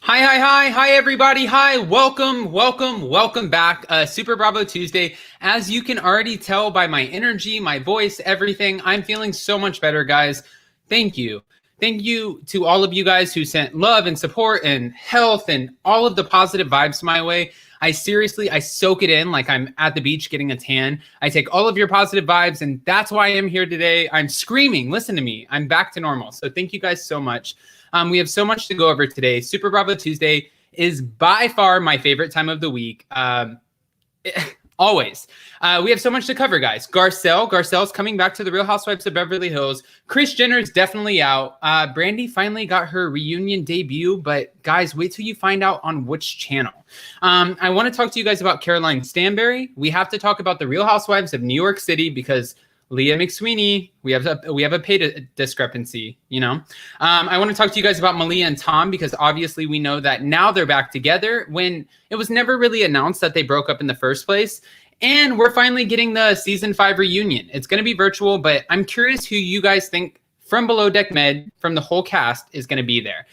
Hi, everybody. Hi, welcome back. Super Bravo Tuesday. As you can already tell by my energy, my voice, everything, I'm feeling so much better, guys. Thank you. Thank you to all of you guys who sent love and support and health and all of the positive vibes my way. I soak it in like I'm at the beach getting a tan. I take all of your positive vibes, and that's why I'm here today. I'm screaming. Listen to me. I'm back to normal. So thank you guys so much. We have so much to go over today. Super Bravo Tuesday is by far my favorite time of the week. Always. We have so much to cover, guys. Garcelle's coming back to the Real Housewives of Beverly Hills. Kris Jenner's definitely out. Brandy finally got her reunion debut, but guys, wait till you find out on which channel. I want to talk to you guys about Caroline Stanbury. We have to talk about the Real Housewives of New York City because Leah McSweeney, we have a pay discrepancy, you know. I want to talk to you guys about Malia and Tom because obviously we know that now they're back together when it was never really announced that they broke up in the first place. And we're finally getting the season 5 reunion. It's going to be virtual, but I'm curious who you guys think from Below Deck Med, from the whole cast, is going to be there.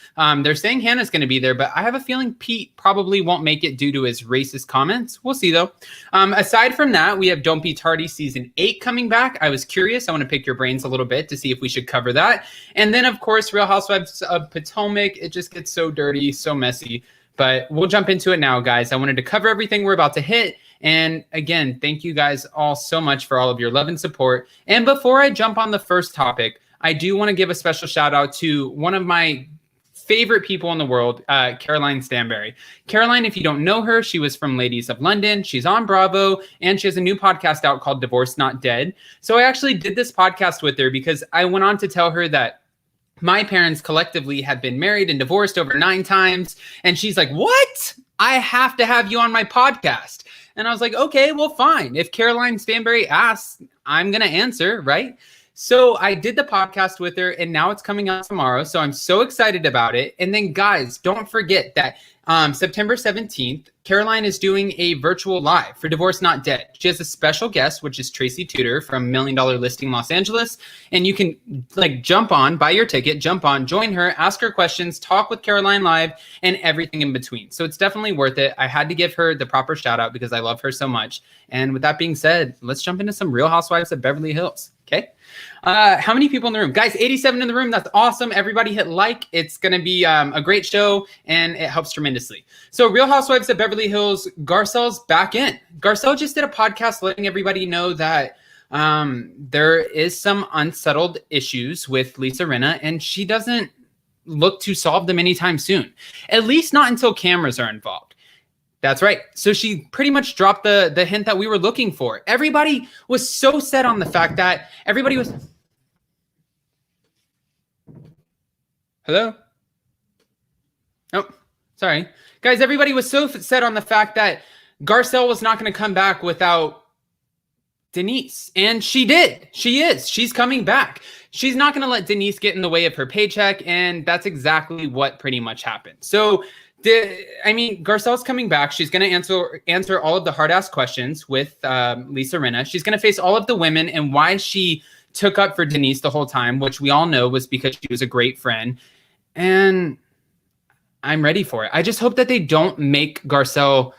They're saying Hannah's going to be there, but I have a feeling Pete probably won't make it due to his racist comments. We'll see, though. Aside from that, we have Don't Be Tardy Season 8 coming back. I was curious. I want to pick your brains a little bit to see if we should cover that. And then, of course, Real Housewives of Potomac. It just gets so dirty, so messy. But we'll jump into it now, guys. I wanted to cover everything we're about to hit. And again, thank you guys all so much for all of your love and support. And before I jump on the first topic, I do want to give a special shout out to one of my favorite people in the world, Caroline Stanbury. Caroline, if you don't know her, she was from Ladies of London. She's on Bravo, and she has a new podcast out called Divorced Not Dead. So I actually did this podcast with her because I went on to tell her that my parents collectively had been married and divorced over 9 times. And she's like, what? I have to have you on my podcast. And I was like, okay, well, fine. If Caroline Stanbury asks, I'm going to answer, right? So I did the podcast with her, and now it's coming out tomorrow. So I'm so excited about it. And then, guys, don't forget that September 17th, Caroline is doing a virtual live for Divorce Not Dead. She has a special guest, which is Tracy Tudor from $1 Million Listing Los Angeles. And you can jump on, buy your ticket, jump on, join her, ask her questions, talk with Caroline live, and everything in between. So it's definitely worth it. I had to give her the proper shout out because I love her so much. And with that being said, let's jump into some Real Housewives of Beverly Hills. Okay. How many people in the room? Guys, 87 in the room. That's awesome. Everybody hit like. It's going to be a great show, and it helps tremendously. So Real Housewives of Beverly Hills, Garcelle's back in. Garcelle just did a podcast letting everybody know that there is some unsettled issues with Lisa Rinna, and she doesn't look to solve them anytime soon, at least not until cameras are involved. That's right. So she pretty much dropped the hint that we were looking for. Everybody was so set on the fact that everybody was... Hello? Oh, sorry. Guys, everybody was so set on the fact that Garcelle was not going to come back without Denise. And she did. She is. She's coming back. She's not going to let Denise get in the way of her paycheck. And that's exactly what pretty much happened. So... Garcelle's coming back. She's going to answer all of the hard-ass questions with Lisa Rinna. She's going to face all of the women and why she took up for Denise the whole time, which we all know was because she was a great friend. And I'm ready for it. I just hope that they don't make Garcelle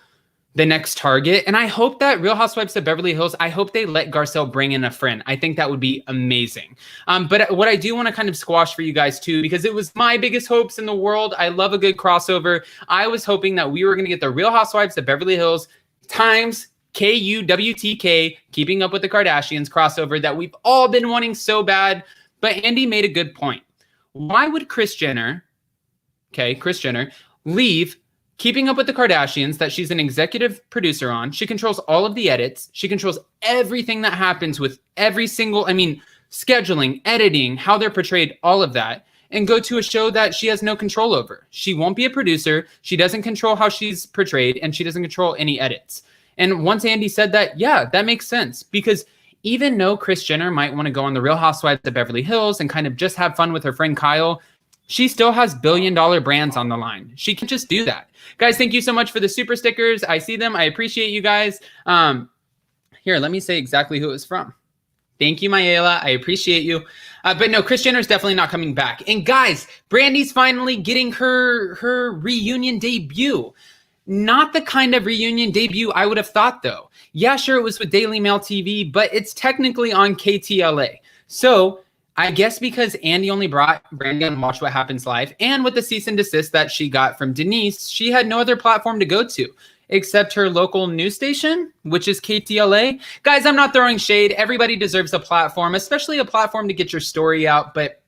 the next target. And I hope that Real Housewives of Beverly Hills, I hope they let Garcelle bring in a friend. I think that would be amazing. But what I do want to kind of squash for you guys too, because it was my biggest hopes in the world. I love a good crossover. I was hoping that we were going to get the Real Housewives of Beverly Hills times KUWTK, Keeping Up with the Kardashians crossover that we've all been wanting so bad. But Andy made a good point. Why would Kris Jenner, leave Keeping Up with the Kardashians that she's an executive producer on? She controls all of the edits. She controls everything that happens with every single, scheduling, editing, how they're portrayed, all of that, and go to a show that she has no control over. She won't be a producer. She doesn't control how she's portrayed, and she doesn't control any edits. And once Andy said that, yeah, that makes sense, because even though Kris Jenner might want to go on the Real Housewives of Beverly Hills and kind of just have fun with her friend Kyle, she still has billion-dollar brands on the line. She can just do that. Guys, thank you so much for the super stickers. I see them. I appreciate you guys. Here, let me say exactly who it was from. Thank you, Mayela. I appreciate you. But no, Kris Jenner's definitely not coming back. And guys, Brandy's finally getting her reunion debut. Not the kind of reunion debut I would have thought, though. Yeah, sure, it was with Daily Mail TV, but it's technically on KTLA. So I guess because Andy only brought Brandy on Watch What Happens Live, and with the cease and desist that she got from Denise, she had no other platform to go to except her local news station, which is KTLA. Guys, I'm not throwing shade. Everybody deserves a platform, especially a platform to get your story out. But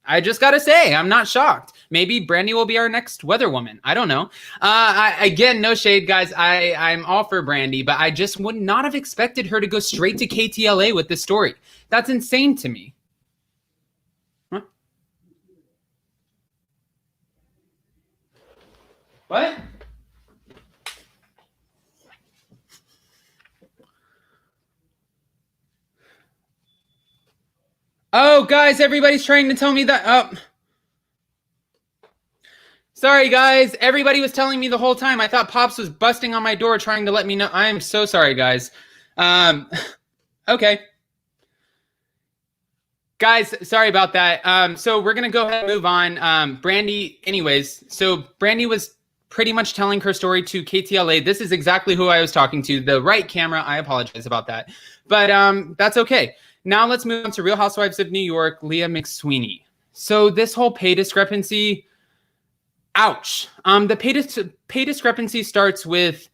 I just got to say, I'm not shocked. Maybe Brandy will be our next weather woman. I don't know. Again, no shade, guys. I'm all for Brandy, but I just would not have expected her to go straight to KTLA with this story. That's insane to me. Huh? What? Oh, guys, everybody's trying to tell me that. Oh. Sorry, guys. Everybody was telling me the whole time. I thought Pops was busting on my door trying to let me know. I am so sorry, guys. Okay. Guys, sorry about that. So we're going to go ahead and move on. Brandy, anyways. So Brandy was pretty much telling her story to KTLA. This is exactly who I was talking to. The right camera. I apologize about that. But that's okay. Now let's move on to Real Housewives of New York, Leah McSweeney. So this whole pay discrepancy, ouch. The pay discrepancy starts with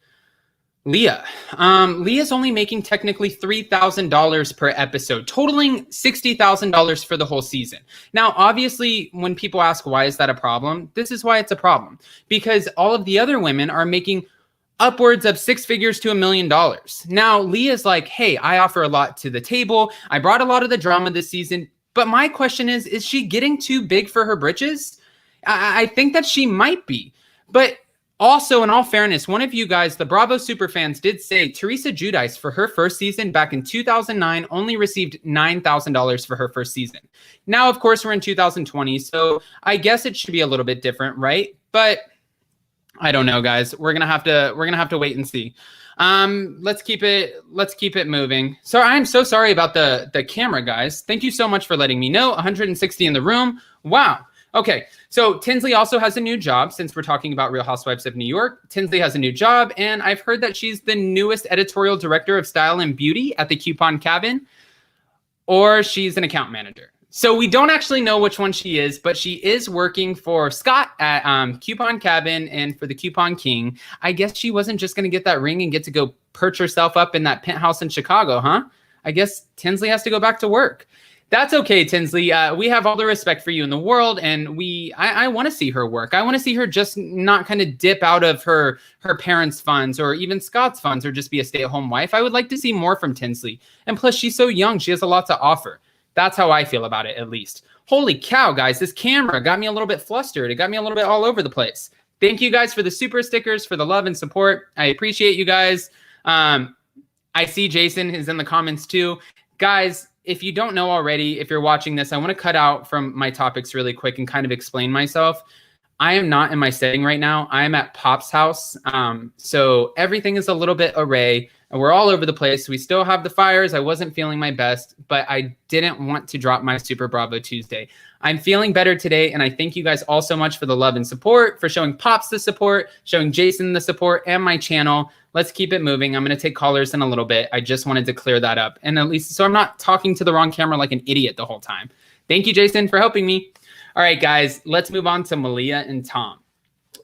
Leah. Leah's only making technically $3,000 per episode, totaling $60,000 for the whole season. Now, obviously, when people ask why is that a problem, this is why it's a problem. Because all of the other women are making upwards of six figures to $1 million. Now, Leah's like, hey, I offer a lot to the table. I brought a lot of the drama this season. But my question is she getting too big for her britches? I think that she might be. But also, in all fairness, one of you guys, the Bravo superfans, did say Teresa Giudice for her first season back in 2009 only received $9,000 for her first season. Now, of course, we're in 2020, so I guess it should be a little bit different, right? But I don't know, guys. We're gonna have to wait and see. Let's keep it moving. So I'm so sorry about the camera, guys. Thank you so much for letting me know. 160 in the room. Wow. Okay, so Tinsley also has a new job. Since we're talking about Real Housewives of New York, Tinsley has a new job, and I've heard that she's the newest editorial director of style and beauty at the Coupon Cabin, or she's an account manager. So we don't actually know which one she is, but she is working for Scott at Coupon Cabin and for the Coupon King. I guess she wasn't just going to get that ring and get to go perch herself up in that penthouse in Chicago, huh? I guess Tinsley has to go back to work. That's okay, Tinsley. We have all the respect for you in the world, and I want to see her work. I want to see her just not kind of dip out of her parents' funds or even Scott's funds or just be a stay-at-home wife. I would like to see more from Tinsley. And plus, she's so young. She has a lot to offer. That's how I feel about it, at least. Holy cow, guys. This camera got me a little bit flustered. It got me a little bit all over the place. Thank you guys for the super stickers, for the love and support. I appreciate you guys. I see Jason is in the comments too. Guys, if you don't know already, if you're watching this, I want to cut out from my topics really quick and kind of explain myself. I am not in my setting right now. I am at Pop's house. So everything is a little bit array. And we're all over the place. We still have the fires. I wasn't feeling my best, but I didn't want to drop my Super Bravo Tuesday. I'm feeling better today, and I thank you guys all so much for the love and support, for showing Pops the support, showing Jason the support, and my channel. Let's keep it moving. I'm going to take callers in a little bit. I just wanted to clear that up, and at least so I'm not talking to the wrong camera like an idiot the whole time. Thank you, Jason, for helping me. All right, guys, let's move on to Malia and Tom.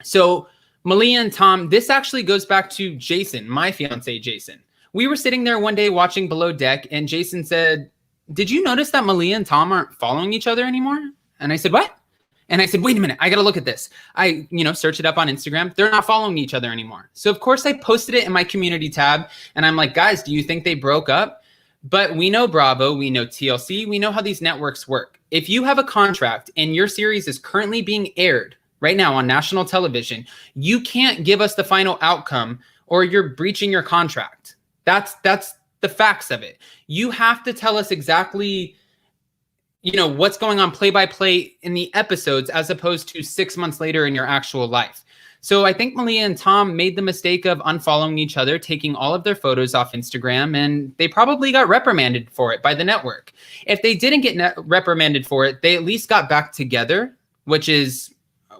So Malia and Tom, this actually goes back to Jason, my fiance, Jason. We were sitting there one day watching Below Deck, and Jason said, did you notice that Malia and Tom aren't following each other anymore? And I said, what? And I said, wait a minute, I got to look at this. I, search it up on Instagram. They're not following each other anymore. So of course I posted it in my community tab, and I'm like, guys, do you think they broke up? But we know Bravo, we know TLC, we know how these networks work. If you have a contract and your series is currently being aired right now on national television, you can't give us the final outcome or you're breaching your contract. That's the facts of it. You have to tell us exactly, what's going on play by play in the episodes as opposed to 6 months later in your actual life. So I think Malia and Tom made the mistake of unfollowing each other, taking all of their photos off Instagram, and they probably got reprimanded for it by the network. If they didn't get reprimanded for it, they at least got back together, which is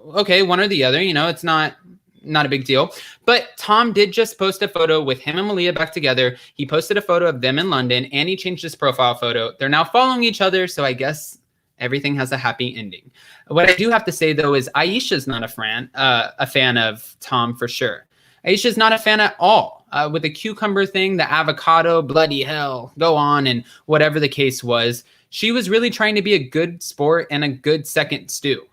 okay, one or the other. You know, it's not a big deal. But Tom did just post a photo with him and Malia back together. He posted a photo of them in London, and he changed his profile photo. They're now following each other, so I guess everything has a happy ending. What I do have to say, though, is Aisha's not a fan of Tom for sure. Aisha's not a fan at all. With the cucumber thing, the avocado, bloody hell, go on, and whatever the case was, she was really trying to be a good sport and a good second stew.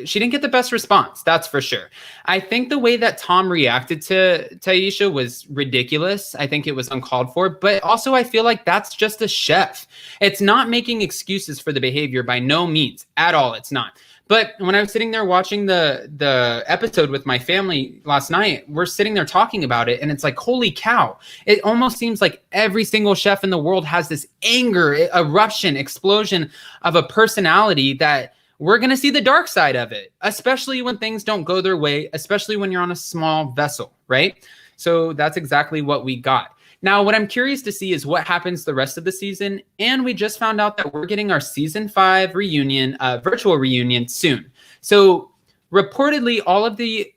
She didn't get the best response, that's for sure. I think the way that Tom reacted to Aisha was ridiculous. I think it was uncalled for, but also I feel like that's just a chef. It's not making excuses for the behavior by no means at all. It's not. But when I was sitting there watching the episode with my family last night, we're sitting there talking about it, and it's like, holy cow. It almost seems like every single chef in the world has this anger, eruption, explosion of a personality that we're going to see the dark side of it, especially when things don't go their way, especially when you're on a small vessel, right? So that's exactly what we got. Now, what I'm curious to see is what happens the rest of the season. And we just found out that we're getting our season 5 reunion, virtual reunion soon. So reportedly, all of the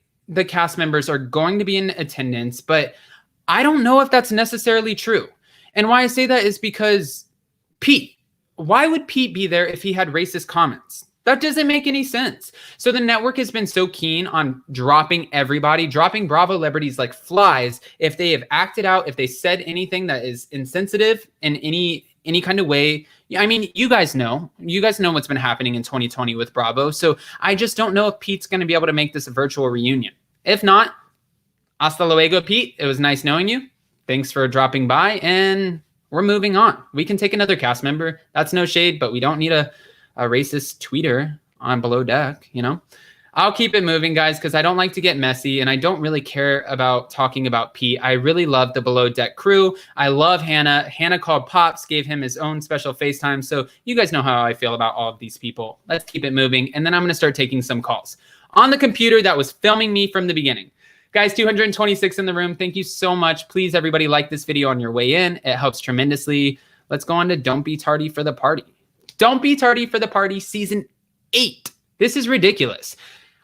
cast members are going to be in attendance, but I don't know if that's necessarily true. And why I say that is because Pete, why would Pete be there if he had racist comments? That doesn't make any sense. So the network has been so keen on dropping everybody, dropping Bravo celebrities like flies if they have acted out, if they said anything that is insensitive in any kind of way. I mean, you guys know what's been happening in 2020 with Bravo. So I just don't know if Pete's going to be able to make this a virtual reunion. If not, hasta luego, Pete. It was nice knowing you. Thanks for dropping by, and we're moving on. We can take another cast member. That's no shade, but we don't need a racist tweeter on Below Deck, you know? I'll keep it moving, guys, because I don't like to get messy, and I don't really care about talking about Pete. I really love the Below Deck crew. I love Hannah. Hannah called Pops, gave him his own special FaceTime, so you guys know how I feel about all of these people. Let's keep it moving, and then I'm going to start taking some calls on the computer that was filming me from the beginning. Guys, 226 in the room. Thank you so much. Please, everybody, like this video on your way in. It helps tremendously. Let's go on to Don't Be Tardy for the Party. Don't Be Tardy for the Party, Season 8. This is ridiculous.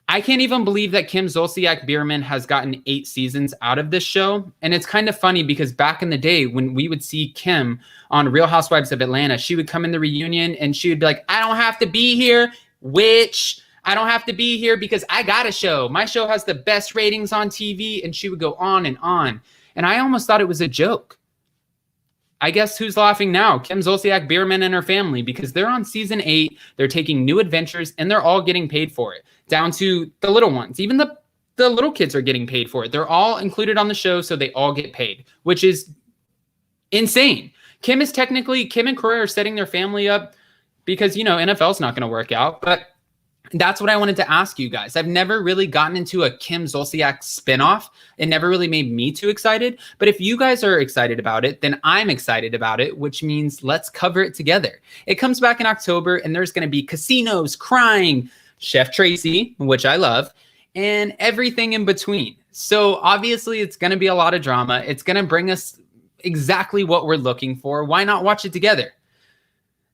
I can't even believe that Kim Zolciak-Biermann has gotten 8 seasons out of this show. And it's kind of funny because back in the day when we would see Kim on Real Housewives of Atlanta, she would come in the reunion and she would be like, I don't have to be here, witch. I don't have to be here because I got a show. My show has the best ratings on TV. And she would go on and on. And I almost thought it was a joke. I guess who's laughing now? Kim Zolciak-Biermann and her family, because they're on season 8. They're taking new adventures and they're all getting paid for it, down to the little ones. Even the little kids are getting paid for it. They're all included on the show, so they all get paid, which is insane. Kim and Corey are setting their family up because, you know, NFL's not going to work out, but that's what I wanted to ask you guys. I've never really gotten into a Kim Zolciak spinoff. It never really made me too excited. But if you guys are excited about it, then I'm excited about it, which means let's cover it together. It comes back in October, and there's going to be casinos, crying, Chef Tracy, which I love, and everything in between. So obviously it's going to be a lot of drama. It's going to bring us exactly what we're looking for. Why not watch it together?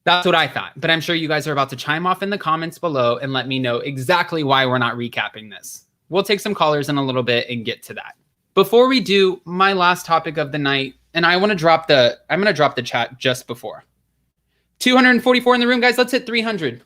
That's what I thought, but I'm sure you guys are about to chime off in the comments below and let me know exactly why we're not recapping this. We'll take some callers in a little bit and get to that. Before we do, my last topic of the night, and I'm going to drop the chat just before. 244 in the room, guys. Let's hit 300.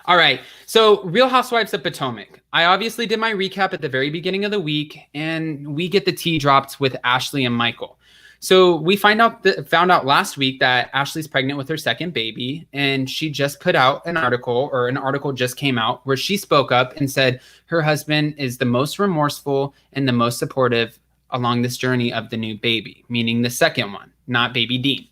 All right. So Real Housewives of Potomac. I obviously did my recap at the very beginning of the week, and we get the tea dropped with Ashley and Michael. So we found out last week that Ashley's pregnant with her second baby, and she just put out an article just came out where she spoke up and said her husband is the most remorseful and the most supportive along this journey of the new baby, meaning the second one, not baby Dean.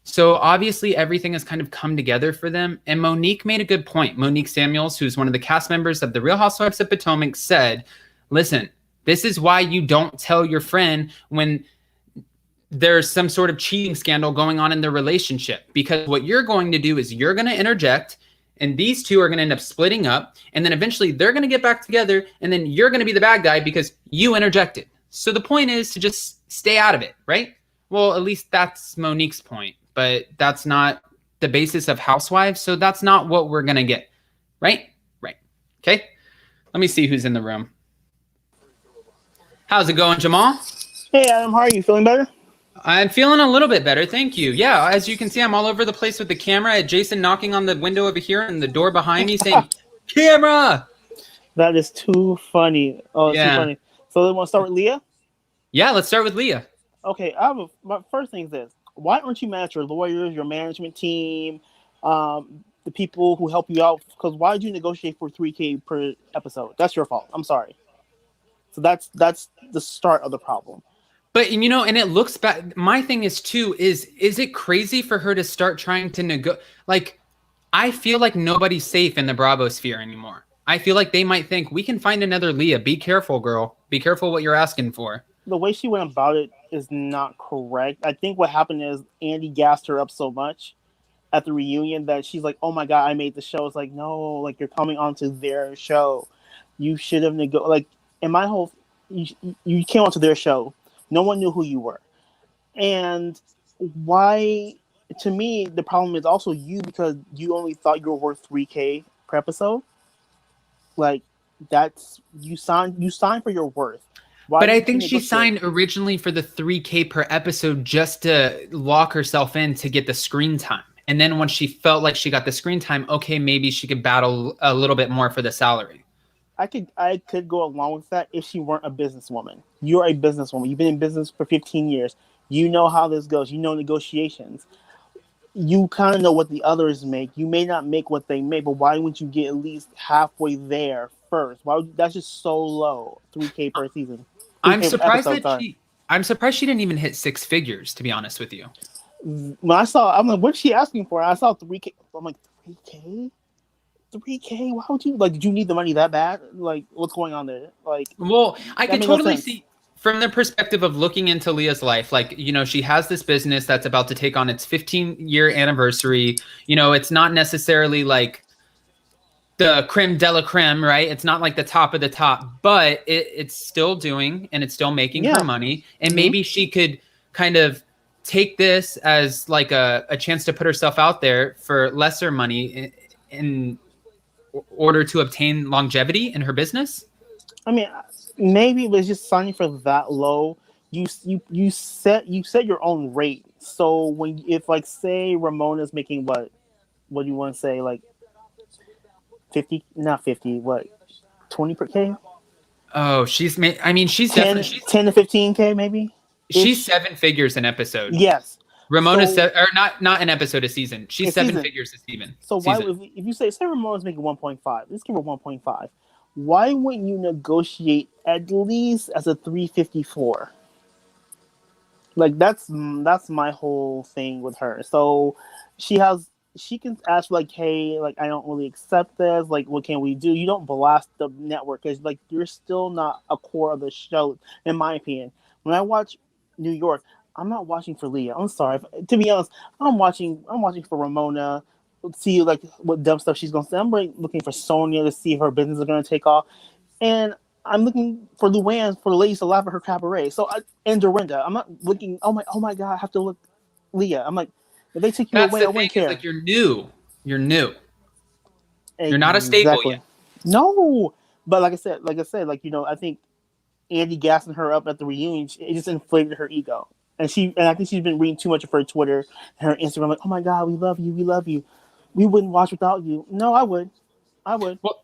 So obviously everything has kind of come together for them. And Monique made a good point. Monique Samuels, who's one of the cast members of the Real Housewives of Potomac, said, listen, this is why you don't tell your friend when there's some sort of cheating scandal going on in their relationship, because what you're going to do is you're going to interject And these two are going to end up splitting up. And then eventually they're going to get back together. And then you're going to be the bad guy because you interjected. So the point is to just stay out of it, right? Well, at least that's Monique's point. But that's not the basis of Housewives. So that's not what we're going to get. Right? Right. Okay. Let me see who's in the room. How's it going, Jamal? Hey, Adam. How are you? Feeling better? I'm feeling a little bit better. Thank you. Yeah, as you can see, I'm all over the place with the camera. I had Jason knocking on the window over here and the door behind me saying, camera! That is too funny. Oh, it's Yeah. too funny. So, we want to start with Leah? Yeah, let's start with Leah. Okay, my first thing is this. Why aren't you mad at your lawyers, your management team, the people who help you out? Because why did you negotiate for $3K per episode? That's your fault. I'm sorry. So that's the start of the problem. But, you know, and it looks bad. My thing is, too, is it crazy for her to start trying to like, I feel like nobody's safe in the Bravo sphere anymore. I feel like they might think, we can find another Leah. Be careful, girl. Be careful what you're asking for. The way she went about it is not correct. I think what happened is Andy gassed her up so much at the reunion that she's like, oh my God, I made the show. It's like, no, like, you're coming onto their show. You should have like, in my whole, you came onto their show. No one knew who you were. And why, to me, the problem is also you, because you only thought you were worth $3K per episode. Like, that's, you signed for your worth. Why but I think she signed originally for the $3K per episode just to lock herself in to get the screen time. And then once she felt like she got the screen time, okay, maybe she could battle a little bit more for the salary. I could go along with that if she weren't a businesswoman. You're a businesswoman. You've been in business for 15 years. You know how this goes. You know negotiations. You kind of know what the others make. You may not make what they make, but why wouldn't you get at least halfway there first? That's just so low. $3K per season. I'm surprised she didn't even hit six figures, to be honest with you. When I'm like, what's she asking for? I saw $3K. I'm like, $3K? $3K? Why would you, like, did you need the money that bad? Like, what's going on there? Like, well, I could totally see from the perspective of looking into Leah's life, like, you know, she has this business that's about to take on its 15-year anniversary. You know, it's not necessarily like the creme de la creme, right? It's not like the top of the top, but it's still doing and it's still making her money. And maybe she could kind of take this as like a chance to put herself out there for lesser money in order to obtain longevity in her business. I mean, maybe it was just signing for that low. You set your own rate. So if like, say Ramona's making what do you want to say, like 50, not 50, what, 20 per K? Oh, she's 10 to 15K maybe. She's seven figures an episode. Yes. Ramona's or not an episode a season. She's seven figures a season. So why, if you say Ramona's making 1.5, let's give her 1.5. Why wouldn't you negotiate at least as a 354? Like, that's my whole thing with her. So she can ask, like, hey, like, I don't really accept this. Like, what can we do? You don't blast the network because, like, you're still not a core of the show, in my opinion. When I watch New York, I'm not watching for Leah. I'm sorry. To be honest, I'm watching for Ramona. See, like, what dumb stuff she's going to say. I'm really looking for Sonia to see if her business is going to take off. And I'm looking for Luann, for the ladies to laugh at her cabaret. So, and Dorinda. I'm not looking, oh my God, I have to look Leah. I'm like, if they take you away, I wouldn't care. Like, you're new. You're not a stable yet. No. But like I said, like, you know, I think Andy gassing her up at the reunion, it just inflated her ego. And I think she's been reading too much of her Twitter and her Instagram. Like, oh my God, we love you. We wouldn't watch without you. No, I would. Well,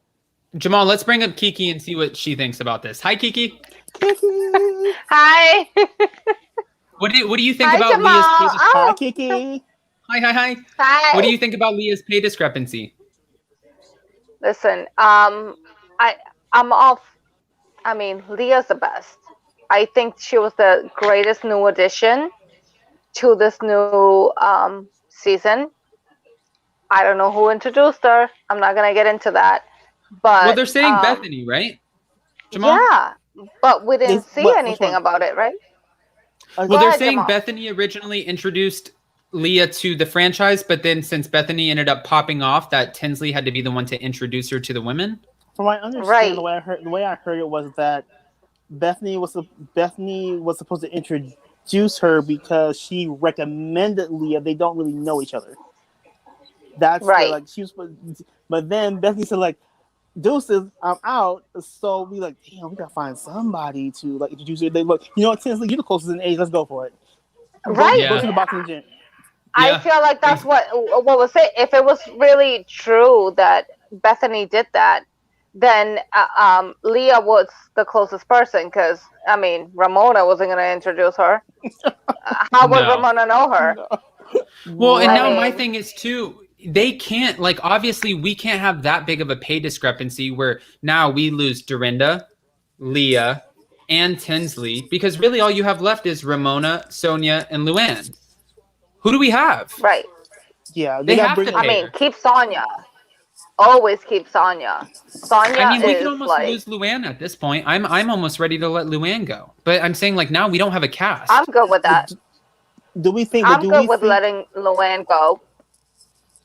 Jamal, let's bring up Kiki and see what she thinks about this. Hi, Kiki. Hi. What do you think about Jamal. Leah's pay discrepancy? Hi, Kiki. Hi. Hi. What do you think about Leah's pay discrepancy? Listen, I'm off. I mean, Leah's the best. I think she was the greatest new addition to this new season. I don't know who introduced her. I'm not gonna get into that. But well, they're saying Bethany, right? Jamal? Yeah, but we didn't see anything about it, right? Well, they're saying Jamal. Bethany originally introduced Leah to the franchise, but then since Bethany ended up popping off, that Tinsley had to be the one to introduce her to the women. From what I understand, Right. the way I heard it was that Bethany was supposed to introduce her because she recommended Leah. They don't really know each other. That's the Right. like she was, but then Bethany said like, "Deuces, I'm out." So we like, damn, we gotta find somebody to like introduce her. They look, you know what, Tinsley, you're the closest in age. Let's go for it. Right. Go to the boxing gym. I feel like that's what was it. If it was really true that Bethany did that, then Leah was the closest person. Because I mean, Ramona wasn't going to introduce her. How would Ramona know her? No. Well, and now I my mean- thing is too, they can't, like, obviously we can't have that big of a pay discrepancy where now we lose Dorinda, Leah, and Tinsley, because really all you have left is Ramona, Sonia, and Luann. Who do we have? Right. Yeah, They gotta have bring to in- I mean, keep Sonia. Always keep Sonia. Sonia I mean, we is could almost like, lose Luann at this point. I'm almost ready to let Luann go. But I'm saying, like, now we don't have a cast. I'm good with that. Do we think? I'm do good we with think, letting Luann go.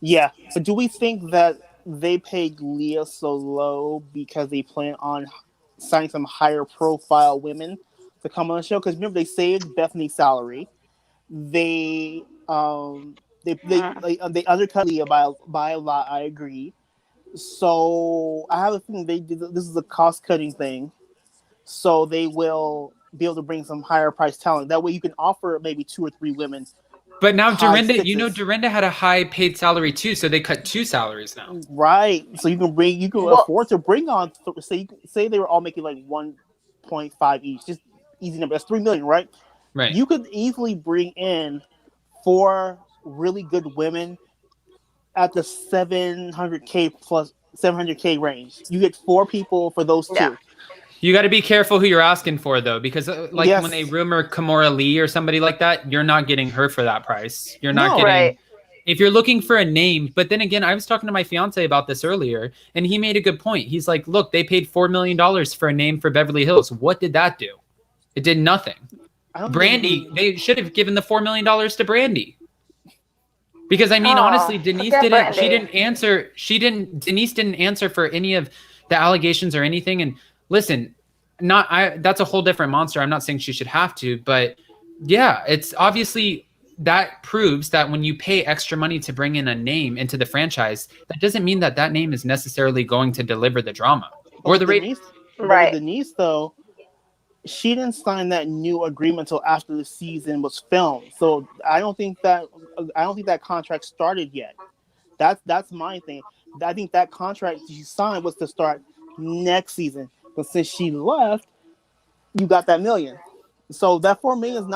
Yeah, but do we think that they paid Leah so low because they plan on signing some higher profile women to come on the show? Because remember, they saved Bethany's salary. They they undercut Leah by a lot. I agree. So I have a feeling they did. This is a cost cutting thing. So they will be able to bring some higher price talent. That way, you can offer maybe 2 or 3 women. But now high Dorinda, sixes. Dorinda had a high paid salary too, so they cut 2 salaries now. Right. So you can afford to bring on. Say they were all making like 1.5 each, just easy number. That's 3 million, right? Right. You could easily bring in 4 really good women at the 700K range. You get 4 people for those 2. Yeah. You got to be careful who you're asking for, though, because like Yes. when they rumor Kimora Lee or somebody like that, you're not getting her for that price. You're not No. getting. Right. If you're looking for a name, but then again, I was talking to my fiance about this earlier, and he made a good point. He's like, "Look, they paid $4 million for a name for Beverly Hills. What did that do? It did nothing." Brandy, they should have given the $4 million to Brandy. Because I mean, honestly, Denise forget Denise didn't answer for any of the allegations or anything. And listen, that's a whole different monster. I'm not saying she should have to, but yeah, it's obviously that proves that when you pay extra money to bring in a name into the franchise, that doesn't mean that name is necessarily going to deliver the drama or the Denise, Right. Denise, though, she didn't sign that new agreement until after the season was filmed. So I don't think that contract started yet. That's my thing. I think that contract she signed was to start next season. But since she left, you got that $1 million. So that $4 million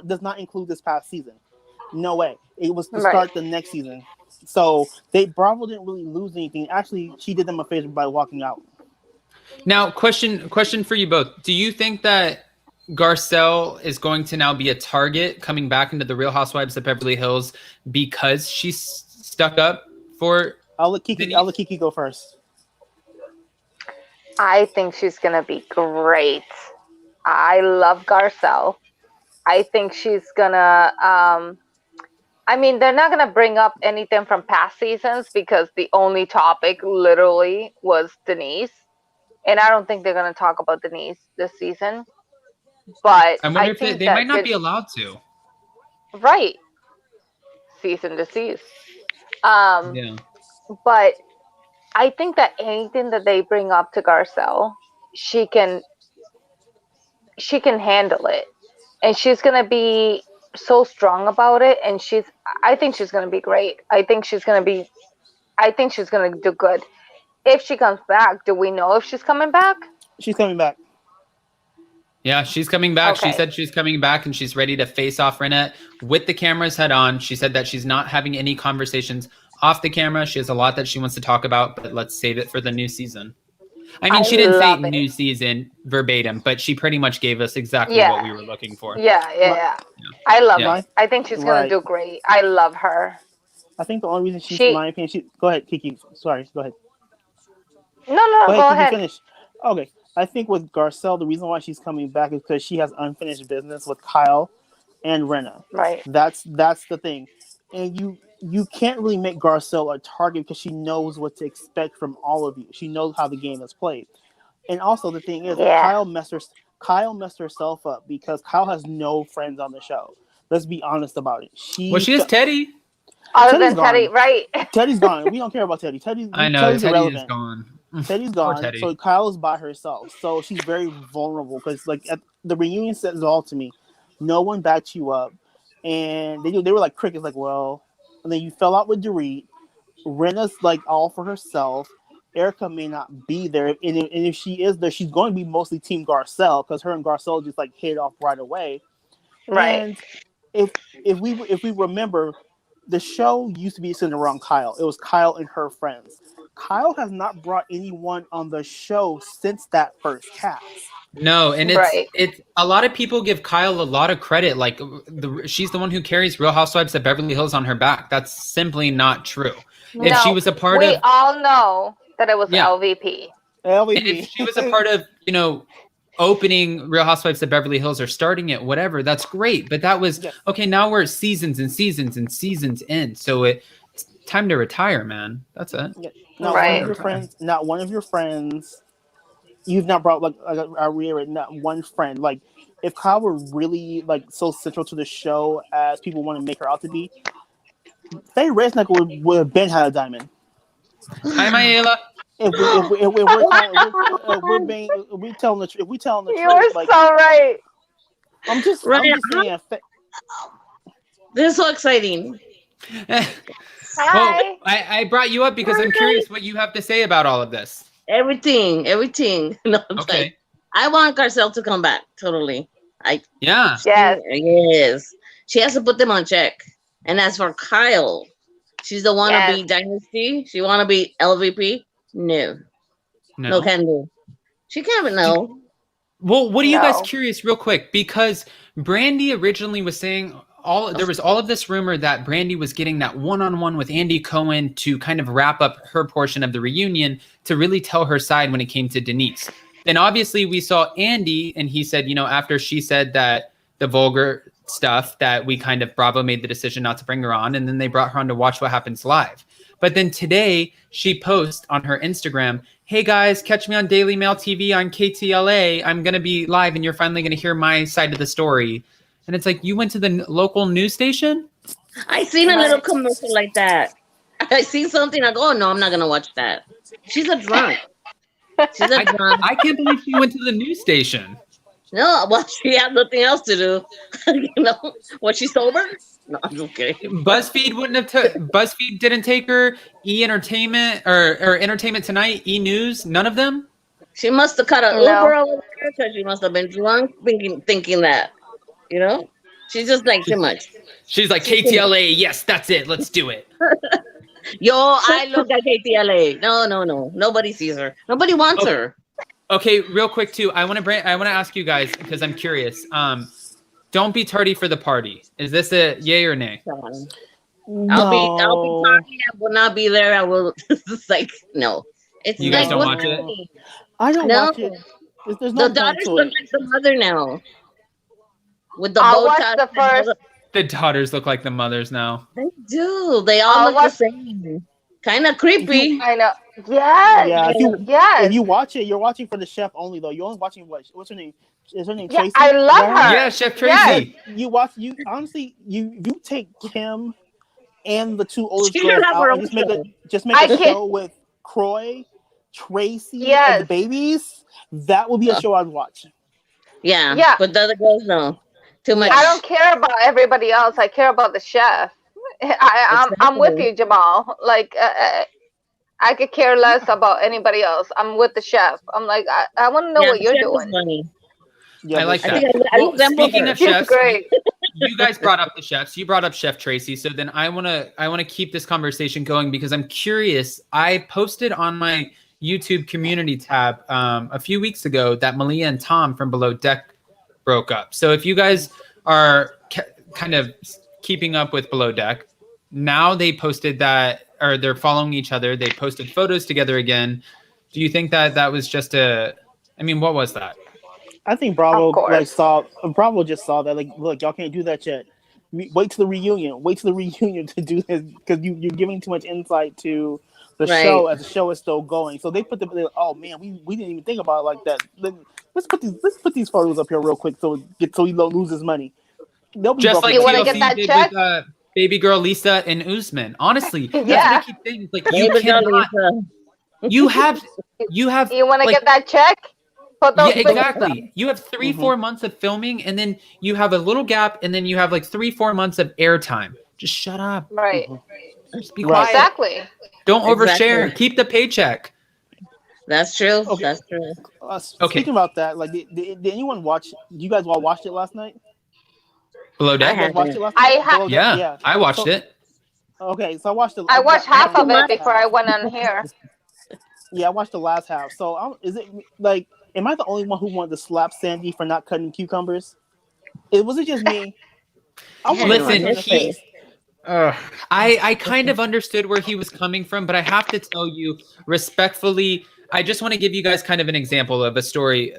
does not include this past season. No way. It was to start the next season. So Bravo didn't really lose anything. Actually, she did them a favor by walking out. Now, question for you both. Do you think that Garcelle is going to now be a target coming back into the Real Housewives of Beverly Hills because she's stuck up for I'll let Kiki go first. I think she's going to be great. I love Garcelle. I think she's going to I mean, they're not going to bring up anything from past seasons because the only topic literally was Denise. And I don't think they're going to talk about Denise this season. But I wonder if they might not be allowed to. Right. Cease and desist. Yeah. But I think that anything that they bring up to Garcelle, she can handle it. And she's going to be so strong about it. And I think she's going to be great. I think she's going to do good. If she comes back, do we know if she's coming back? She's coming back. Yeah, she's coming back. Okay. She said she's coming back and she's ready to face off Renette with the cameras head on. She said that she's not having any conversations off the camera. She has a lot that she wants to talk about, but let's save it for the new season. I mean, she didn't say new season verbatim, but she pretty much gave us exactly what we were looking for. Yeah. I love her. I think she's going to do great. I love her. I think the only reason she's, in my opinion, go ahead, Kiki. Sorry, go ahead. No, go ahead. Finish. Okay. I think with Garcelle, the reason why she's coming back is because she has unfinished business with Kyle and Renna. Right. That's the thing. and you can't really make Garcelle a target because she knows what to expect from all of you. She knows how the game is played. And also the thing is, Yeah. Kyle messed herself up because Kyle has no friends on the show. Let's be honest about it. Well, she has Teddy. Other Teddy's than Teddy, gone. right? Teddy's gone. We don't care about Teddy. I know Teddy's Teddy irrelevant. is gone. Teddy's Poor gone. Teddy. So Kyle is by herself. So she's very vulnerable because like at the reunion says it all to me. No one backed you up, and they were like crickets. Like, well, and then you fell out with Dorit. Rena's like all for herself. Erica may not be there, and if she is there, she's going to be mostly Team Garcelle because her and Garcelle just like hit off right away. Right. And if we remember, the show used to be centered around Kyle. It was Kyle and her friends. Kyle has not brought anyone on the show since that first cast. No, and Right. it's a lot of people give Kyle a lot of credit. Like she's the one who carries Real Housewives of Beverly Hills on her back. That's simply not true. If she was a part we of, all know that it was Yeah. LVP. and if she was a part of, opening Real Housewives of Beverly Hills or starting it, whatever, that's great. But that was okay. Now we're seasons and seasons and seasons in, so it's time to retire, man. That's it. Yeah. Not Right. one of your friends. Not one of your friends. You've not brought I reiterate, not one friend. Like if Kyle were really like so central to the show as people want to make her out to be, Faye Resnick would have been had a diamond. Hi, Mayela. If we telling the truth, You are like, so right. I'm just saying. This is so exciting. Hi. Well, I brought you up because I'm curious what you have to say about all of this. Everything. No, I'm Okay. like, I want Garcelle to come back. Totally. Yeah. Yes. She has to put them on check. And as for Kyle, she's the wannabe dynasty. She wanna be LVP. No, can do. She can't. No. Well, what are you guys No. curious, real quick? Because Brandy originally was saying there was all of this rumor that Brandy was getting that one-on-one with Andy Cohen to kind of wrap up her portion of the reunion to really tell her side when it came to Denise. Then obviously we saw Andy, and he said, after she said that the vulgar stuff, that we kind of Bravo made the decision not to bring her on, and then they brought her on to Watch What Happens Live. But then today she posts on her Instagram, "Hey guys, catch me on Daily Mail TV on KTLA. I'm going to be live and you're finally going to hear my side of the story." And it's like, you went to the local news station? I seen a little commercial like that. I see something. I go, oh, no, I'm not going to watch that. She's a drunk. She's a drunk. I can't believe she went to the news station. No, well, she had nothing else to do. Was she sober? No, I'm just kidding. BuzzFeed didn't take her. E Entertainment or Entertainment Tonight, E News, none of them. She must have cut an Uber over there because she must have been drunk thinking that, she's just like too much. She's like, KTLA, yes, that's it. Let's do it. Yo, I look at KTLA. No. Nobody sees her. Nobody wants her. Okay, real quick too. I want to ask you guys because I'm curious. Don't be tardy for the party. Is this a yay or nay? No. I'll be talking. I will not be there. I will. It's like no. It's you guys like, don't watch it. I don't watch it. There's no the daughters to look it. like the mother now. With the I'll bow watch tie. the first. The daughters look like the mothers now. They do. They all look the same. Kind of creepy. I know. Yes. Yeah. If you watch it, you're watching for the chef only though. You're only watching what's her name? Is her name Yeah, Tracy? I love her. Yeah, Chef Tracy. Yes. You take Kim and the two oldest She girls should have her out own and just make a show with Croy, Tracy, and the babies. That would be a show I'd watch. Yeah. But the other girls, no. Too much. I don't care about everybody else. I care about the chef. I'm with you, Jamal. Like, I could care less about anybody else. I'm with the chef. I'm like, I want to know what you're doing. Funny. Yeah, I like that. Speaking of She's chefs, great. you guys brought up the chefs. You brought up Chef Tracy. So then I wanna keep this conversation going because I'm curious. I posted on my YouTube community tab a few weeks ago that Malia and Tom from Below Deck broke up. So if you guys are kind of keeping up with Below Deck, now they posted that, or they're following each other. They posted photos together again. Do you think that was just what was that? I think Bravo just saw that. Like, look, y'all can't do that yet. wait till the reunion. Wait till the reunion to do this because you're giving too much insight to the show as the show is still going. So they put oh man, we didn't even think about it like that. Let's put these photos up here real quick so he don't lose his money. They'll be just like you want to get that check with baby girl Lisa and Usman. Honestly, that's what I keep saying. Like you have you want to get that check. Exactly. You have 3-4 months of filming, and then you have a little gap, and then you have like 3-4 months of airtime. Just shut up. Right. Just be quiet. Exactly. Don't overshare. Keep the paycheck. That's true. Okay. That's true. Speaking about that, like, did anyone watch? You guys all watched it last night? Below Deck. Yeah, I watched it. Okay, so I watched it. I watched half of it before I went on here. Yeah, I watched the last half. So, is it like? Am I the only one who wanted to slap Sandy for not cutting cucumbers? Was it just me? Listen, I kind of understood where he was coming from, but I have to tell you respectfully, I just want to give you guys kind of an example of a story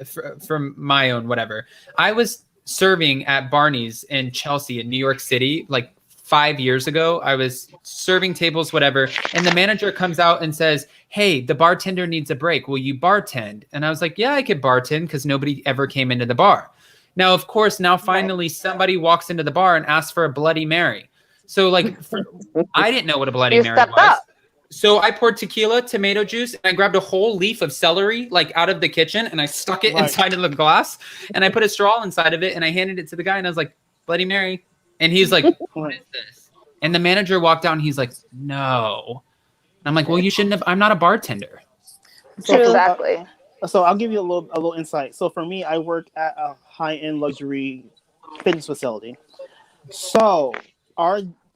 from my own whatever. I was serving at Barney's in Chelsea in New York City, like 5 years ago. I was serving tables, whatever. And the manager comes out and says, hey, the bartender needs a break. Will you bartend? And I was like, yeah, I could bartend because nobody ever came into the bar. Now, of course, finally somebody walks into the bar and asks for a Bloody Mary. So like, I didn't know what a Bloody Mary was. Up. So I poured tequila, tomato juice, and I grabbed a whole leaf of celery like out of the kitchen and I stuck it inside of the glass and I put a straw inside of it and I handed it to the guy and I was like, Bloody Mary. And he's like, what is this? And the manager walked out and he's like, no. And I'm like, well, you shouldn't have. I'm not a bartender. Exactly. So I'll give you a little insight. So for me, I work at a high-end luxury fitness facility. So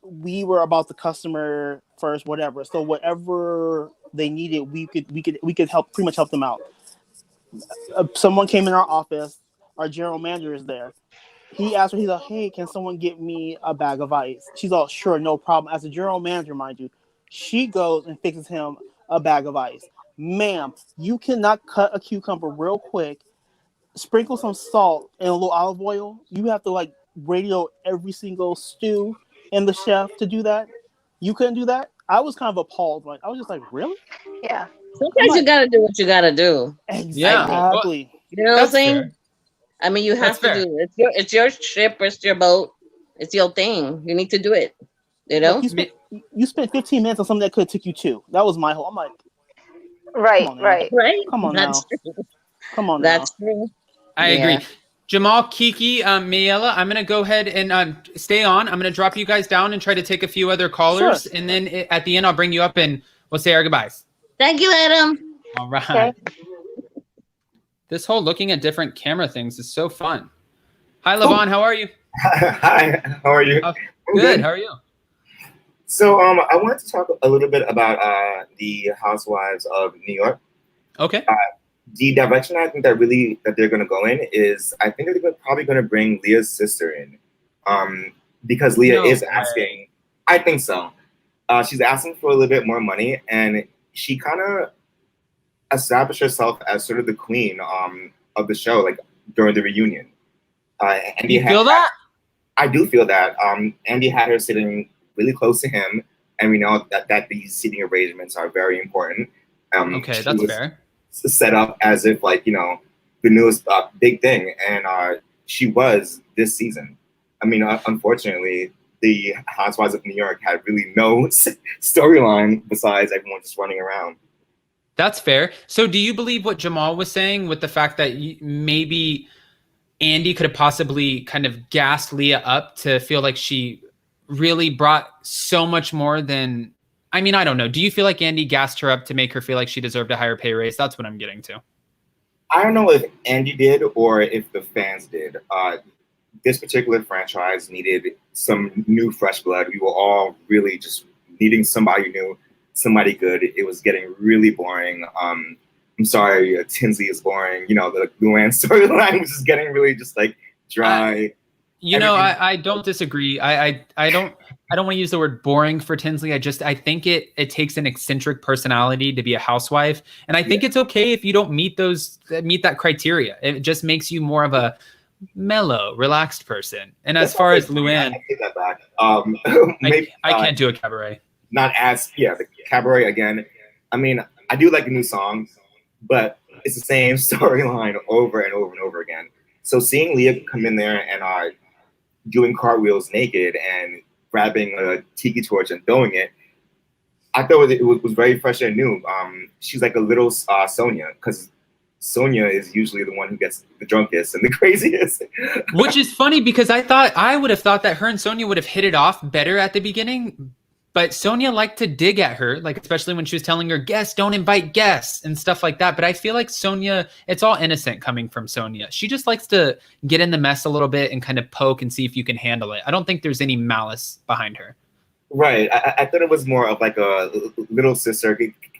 we were about the customer first, whatever. So whatever they needed, we could pretty much help them out. Someone came in our office. Our general manager is there. He asked her, he's like, hey, can someone get me a bag of ice? She's all, sure, no problem. As a general manager, mind you, she goes and fixes him a bag of ice. Ma'am, you cannot cut a cucumber real quick, sprinkle some salt and a little olive oil. You have to like radio every single stew and the chef to do that. You couldn't do that? I was kind of appalled. Like, I was just like, really? Yeah. Sometimes you got to do what you got to do. Exactly. You know what I'm saying? Fair. I mean, you have to do it. It's your ship, it's your boat, it's your thing. You need to do it. You know? You spent 15 minutes on something that could have took you 2. That was my whole. I'm like, right. Come on That's now. True. Come on That's now. true. I agree. Jamal, Kiki, Mayella, I'm going to go ahead and stay on. I'm going to drop you guys down and try to take a few other callers. Sure. And then at the end, I'll bring you up and we'll say our goodbyes. Thank you, Adam. All right. Okay. This whole looking at different camera things is so fun. Hi, Lavon. How are you? Hi. How are you? Good. How are you? So I wanted to talk a little bit about the Housewives of New York. Okay. The direction I think that they're going to go in is I think they're probably going to bring Leah's sister in because Leah is asking. I think so. She's asking for a little bit more money, and she kind of established herself as sort of the queen of the show, like during the reunion. You feel that? I do feel that. Andy had her sitting really close to him, and we know that these seating arrangements are very important. Okay, that's fair. Set up as if like, you know, the newest big thing, and she was this season. I mean, unfortunately, the Housewives of New York had really no storyline besides everyone just running around. That's fair. So do you believe what Jamal was saying with the fact that maybe Andy could have possibly kind of gassed Leah up to feel like she really brought so much more than, I mean, I don't know. Do you feel like Andy gassed her up to make her feel like she deserved a higher pay raise? That's what I'm getting to. I don't know if Andy did or if the fans did. This particular franchise needed some new fresh blood. We were all really just needing somebody new, somebody good. It was getting really boring. I'm sorry, Tinsley is boring. You know, the Luann storyline was just getting really just like dry. I don't disagree. I don't want to use the word boring for Tinsley. I think it takes an eccentric personality to be a housewife. And I think it's okay if you don't meet that criteria. It just makes you more of a mellow, relaxed person. And as far as Luann, I take that back. maybe, I can't do a cabaret. Not as the cabaret again. I mean, I do like the new songs, but it's the same storyline over and over and over again. So seeing Leah come in there and doing cartwheels naked and grabbing a tiki torch and throwing it, I thought it was very fresh and new. She's like a little Sonia, because Sonia is usually the one who gets the drunkest and the craziest. Which is funny because I would have thought that her and Sonia would have hit it off better at the beginning. But Sonia liked to dig at her, like especially when she was telling her guests, don't invite guests and stuff like that. But I feel like Sonia, it's all innocent coming from Sonia. She just likes to get in the mess a little bit and kind of poke and see if you can handle it. I don't think there's any malice behind her. Right. I thought it was more of like a little sister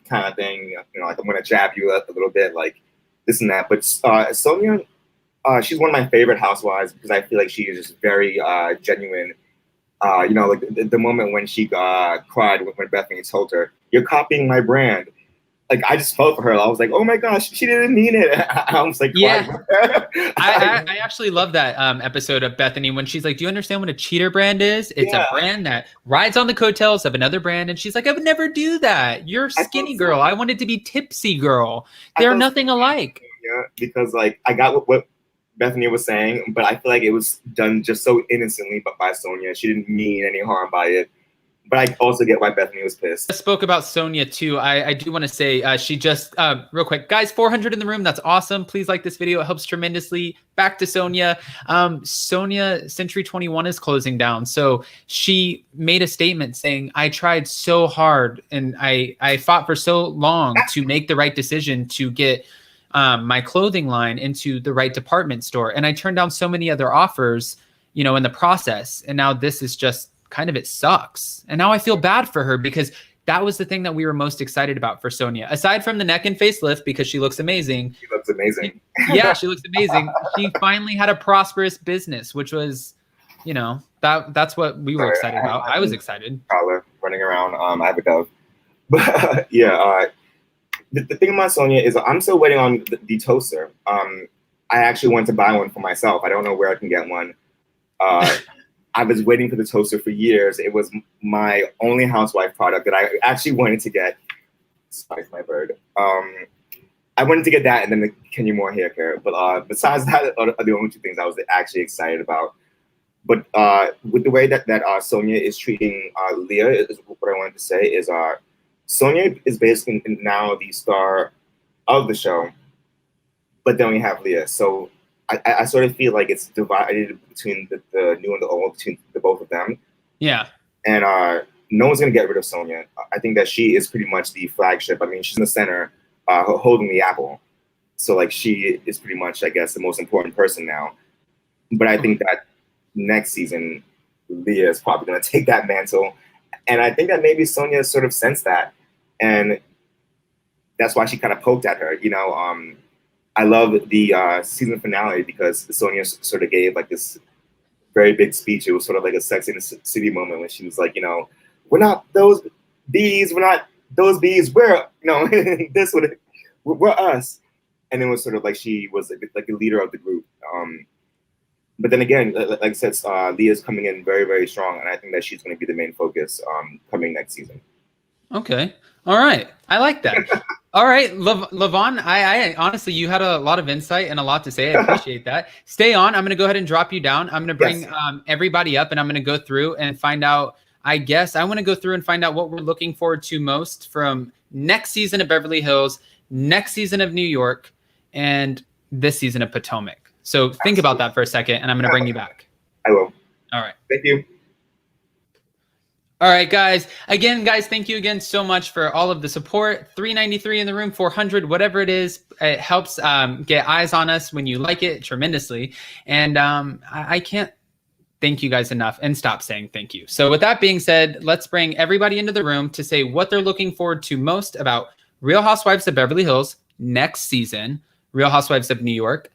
kind of thing. You know, like I'm going to jab you a little bit, like this and that. But Sonia, she's one of my favorite housewives because I feel like she is just very genuine. You know, like the moment when she cried when Bethany told her, "You're copying my brand." Like I just felt for her. I was like, "Oh my gosh, she didn't mean it." I was like, "Yeah." I actually love that episode of Bethany when she's like, "Do you understand what a cheater brand is? It's a brand that rides on the coattails of another brand." And she's like, "I would never do that. You're skinny girl. I wanted to be tipsy girl. They're nothing alike." Yeah, because like I got what Bethany was saying, but I feel like it was done just so innocently by Sonia. She didn't mean any harm by it. But I also get why Bethany was pissed. I spoke about Sonia too. I do want to say she just, real quick, guys, 400 in the room. That's awesome. Please like this video. It helps tremendously. Back to Sonia. Sonia, Century 21 is closing down. So she made a statement saying, I tried so hard and I fought for so long to make the right decision to get my clothing line into the right department store. And I turned down so many other offers, you know, in the process. And now this is just kind of, it sucks. And now I feel bad for her because that was the thing that we were most excited about for Sonia. Aside from the neck and facelift, because she looks amazing. She looks amazing. Yeah, she looks amazing. She finally had a prosperous business, which was, you know, that's what we were excited about. I was excited. Collar running around. I have a dove. But yeah, the thing about Sonia is I'm still waiting on the toaster. I actually went to buy one for myself. I don't know where I can get one. I was waiting for the toaster for years. It was my only housewife product that I actually wanted to get. Spice my bird. I wanted to get that and then the Kenya Moore hair care. But besides that, are the only two things I was actually excited about. But with the way that Sonia is treating Leah, is what I wanted to say is Sonia is basically now the star of the show, but then we have Leah. So I sort of feel like it's divided between the new and the old, between the both of them. Yeah. And no one's going to get rid of Sonia. I think that she is pretty much the flagship. I mean, she's in the center holding the apple. So like she is pretty much, I guess, the most important person now. But I think that next season, Leah is probably going to take that mantle. And I think that maybe Sonia sort of sensed that. And that's why she kind of poked at her, you know. I love the season finale because Sonia sort of gave like this very big speech. It was sort of like a Sex in the City moment when she was like, you know, we're not those bees, we're not those bees, we're, you know, this would, we're us. And it was sort of like she was like the leader of the group. But then again, like I said, Leah's coming in very, very strong, and I think that she's going to be the main focus coming next season. Okay. All right. I like that. All right. Lavon, I honestly, you had a lot of insight and a lot to say. I appreciate that. Stay on. I'm going to go ahead and drop you down. I'm going to bring everybody up, and I'm going to go through and find out, I guess, I want to go through and find out what we're looking forward to most from next season of Beverly Hills, next season of New York, and this season of Potomac. So think about that for a second, and I'm going to bring you back. I will. All right. Thank you. All right, guys. Again, guys, thank you again so much for all of the support. 393 in the room, 400, whatever it is. It helps get eyes on us when you like it tremendously. And I can't thank you guys enough and stop saying thank you. So with that being said, let's bring everybody into the room to say what they're looking forward to most about Real Housewives of Beverly Hills next season, Real Housewives of New York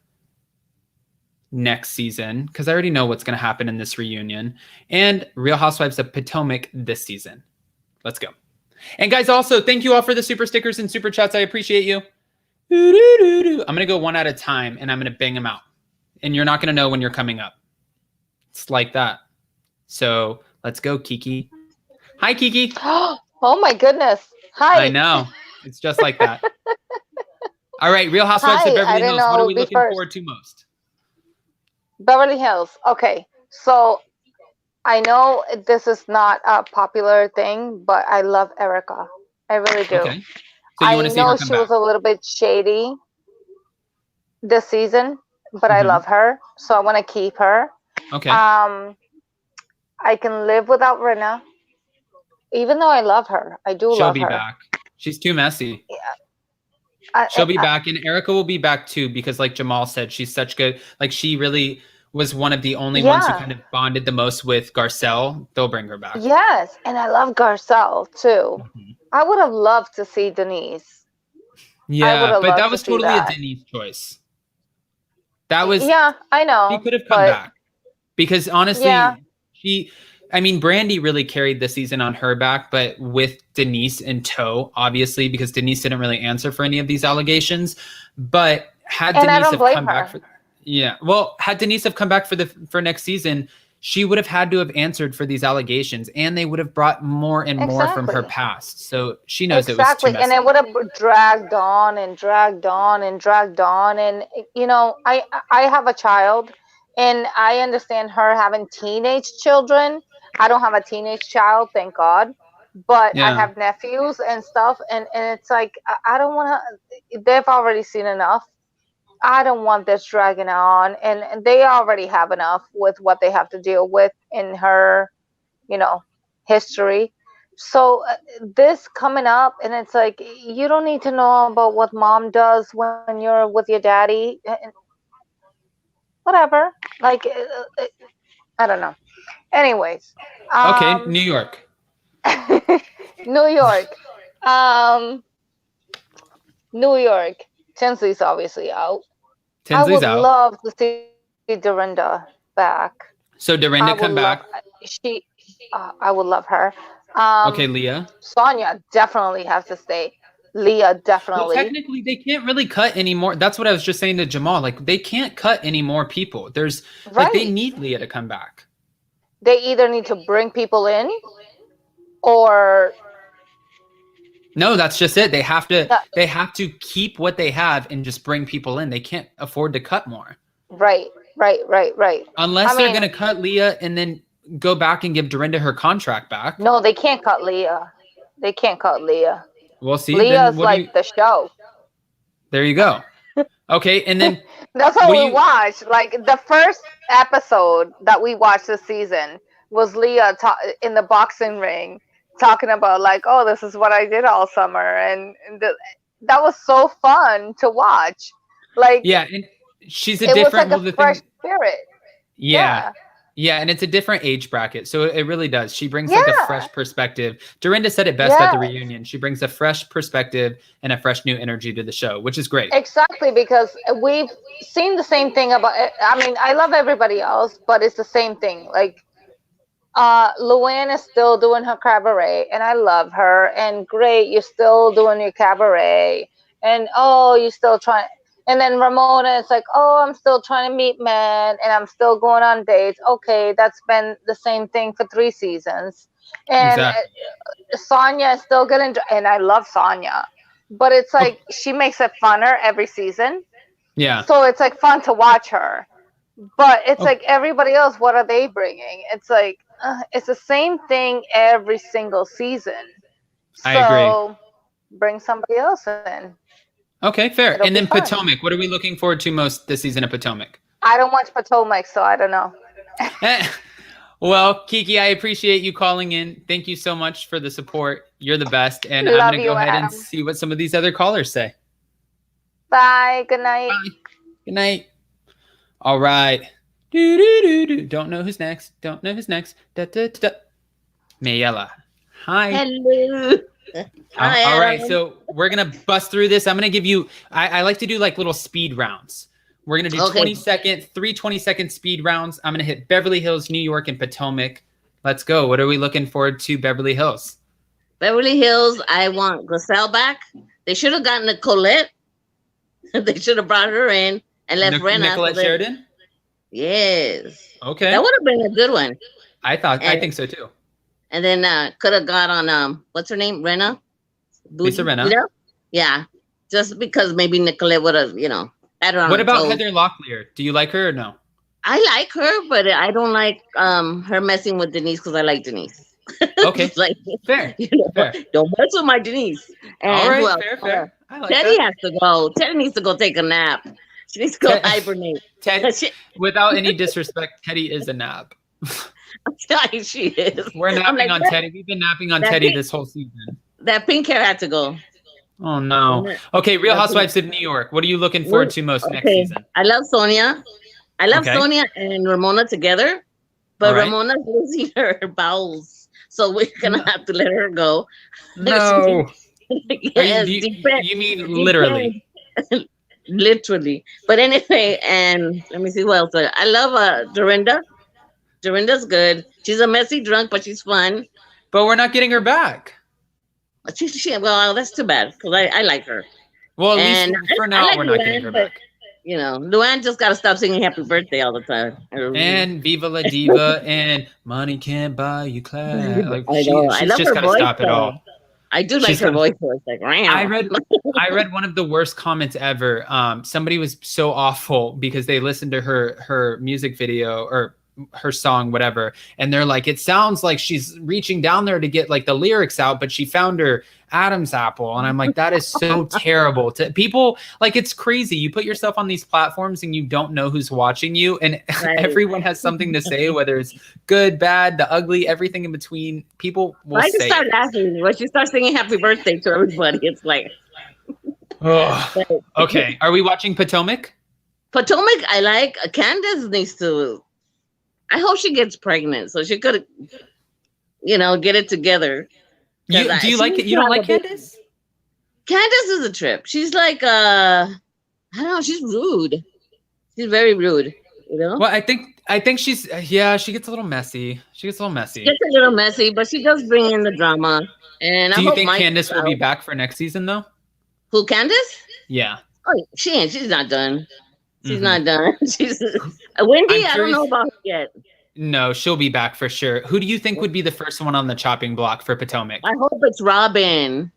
next season, because I already know what's going to happen in this reunion, and Real Housewives of Potomac this season. Let's go. And guys, also, thank you all for the super stickers and super chats. I appreciate you. I'm going to go one at a time, and I'm going to bang them out. and you're not going to know when you're coming up. It's like that. So let's go, Kiki. Hi, Kiki. Oh my goodness. Hi. I know. It's just like that. All right, Real Housewives of Beverly Hills. What are we looking forward to most? Beverly Hills. Okay. So I know this is not a popular thing, but I love Erica. I really do. Okay. So you want to see her come she back. was a little bit shady this season, but I love her. So I want to keep her. Okay. I can live without Rinna. Even though I love her. I do love her. She'll be back. She's too messy. Yeah. She'll be back, and Erica will be back too, because like Jamal said, she's such good. Like she really was one of the only ones who kind of bonded the most with Garcelle. They'll bring her back. Yes, and I love Garcelle too. I would have loved to see Denise. Yeah, but that was totally a Denise choice. That was I know. She could have come back. Because honestly, Brandy really carried the season on her back, but with Denise in tow, obviously, because Denise didn't really answer for any of these allegations. But had Denise have come back had Denise have come back for next season, she would have had to have answered for these allegations, and they would have brought more and more from her past. So she knows it was too messy. And it would have dragged on and dragged on and dragged on. And I have a child, and I understand her having teenage children. I don't have a teenage child, thank God, but I have nephews and stuff, and it's like I don't want to. They've already seen enough. I don't want this dragging on, and they already have enough with what they have to deal with in her, history. So this coming up, and it's like you don't need to know about what mom does when you're with your daddy. Whatever, like I don't know. Anyways, okay, New York. New York. New York. Tinsley's obviously out. Tinsley's out. I would love to see Dorinda back. So Dorinda come back. I would love her. Okay, Leah. Sonia definitely has to stay. Leah definitely. Well, technically, they can't really cut anymore. That's what I was just saying to Jamal. Like, they can't cut any more people. There's like they need Leah to come back. They either need to bring people in, or no, that's just it. They have to keep what they have and just bring people in. They can't afford to cut more. Right. Unless they're going to cut Leah and then go back and give Dorinda her contract back. No, they can't cut Leah. We'll see. Leah's like the show. There you go. Okay, and then that's what we watched. Like the first episode that we watched this season was Leah in the boxing ring talking about like, oh, this is what I did all summer, and that was so fun to watch. Like, yeah, and she's a different, was like a fresh spirit. Yeah, and it's a different age bracket, so it really does. She brings like a fresh perspective. Dorinda said it best at the reunion. She brings a fresh perspective and a fresh new energy to the show, which is great. Exactly, because we've seen the same thing about. I mean, I love everybody else, but it's the same thing. Like, Luann is still doing her cabaret, and I love her. And great, you're still doing your cabaret, and you're still trying. And then Ramona is like, oh, I'm still trying to meet men, and I'm still going on dates. Okay, that's been the same thing for 3 seasons. And Sonia is still getting, and I love Sonia, but it's like she makes it funner every season. Yeah. So it's like fun to watch her. But it's like everybody else, what are they bringing? It's like, it's the same thing every single season. So I agree. Bring somebody else in. Okay, fair. And then Potomac. What are we looking forward to most this season of Potomac? I don't watch Potomac, so I don't know. Well, Kiki, I appreciate you calling in. Thank you so much for the support. You're the best. And I'm going to go ahead and see what some of these other callers say. Bye. Good night. Bye. Good night. All right. Don't know who's next. Mayella. Hi. Hello. All right, so we're going to bust through this. I'm going to give you, I like to do like little speed rounds. We're going to do 3 20-second speed rounds. I'm going to hit Beverly Hills, New York, and Potomac. Let's go. What are we looking forward to, Beverly Hills? Beverly Hills, I want Garcelle back. They should have gotten Nicolette. They should have brought her in and left Rinna. Nicolette Sheridan? Yes. Okay. That would have been a good one. I think so too. And then could have got on what's her name? Rena? Lisa Rinna. Yeah. Just because maybe Nicolette would have, had her on What her about toes. Heather Locklear? Do you like her or no? I like her, but I don't like her messing with Denise because I like Denise. Okay. Like, fair. Fair. Don't mess with my Denise. And All right, who else? fair. I like Teddy that. has to go. Teddy needs to go take a nap. She needs to go hibernate. Without any disrespect, Teddy is a nap. She is. We're napping on Teddy. We've been napping on Teddy this whole season. That pink hair had to go. Oh no. Okay, Real Housewives of New York. What are you looking forward to most next season? I love Sonia. I love Sonia and Ramona together, but Ramona's losing her bowels, so we're gonna have to let her go. No. Yes, you mean literally? Literally. But anyway, and let me see what else. I love Dorinda. Dorinda's good. She's a messy drunk, but she's fun. But we're not getting her back. Well, that's too bad because I like her. Well, at least for now, we're not getting her back. Luann just got to stop singing Happy Birthday all the time. And Viva La Diva and Money Can't Buy You Class. Like, I know. I love just her got to voice. stop it all. I do like her voice. So it's like, I read one of the worst comments ever. Somebody was so awful because they listened to her music video or her song, whatever, and they're like, it sounds like she's reaching down there to get like the lyrics out, but she found her Adam's apple. And I'm like, that is so terrible to people. Like, it's crazy. You put yourself on these platforms and you don't know who's watching you, and everyone has something to say, whether it's good, bad, the ugly, everything in between. People will I just start laughing when she starts singing Happy Birthday to everybody. It's like, okay, are we watching Potomac? Potomac, I like. Candace needs to. I hope she gets pregnant so she could, get it together. Do you like it? You don't like Candace? Candace is a trip. She's like, I don't know. She's rude. She's very rude. Well, I think she's she gets a little messy. She gets a little messy, but she does bring in the drama. And do you think Candace will be back for next season though? Who, Candace? Yeah. Oh, she's not done. She's not done. She's Wendy. I don't know about her yet. No, she'll be back for sure. Who do you think would be the first one on the chopping block for Potomac? I hope it's Robin.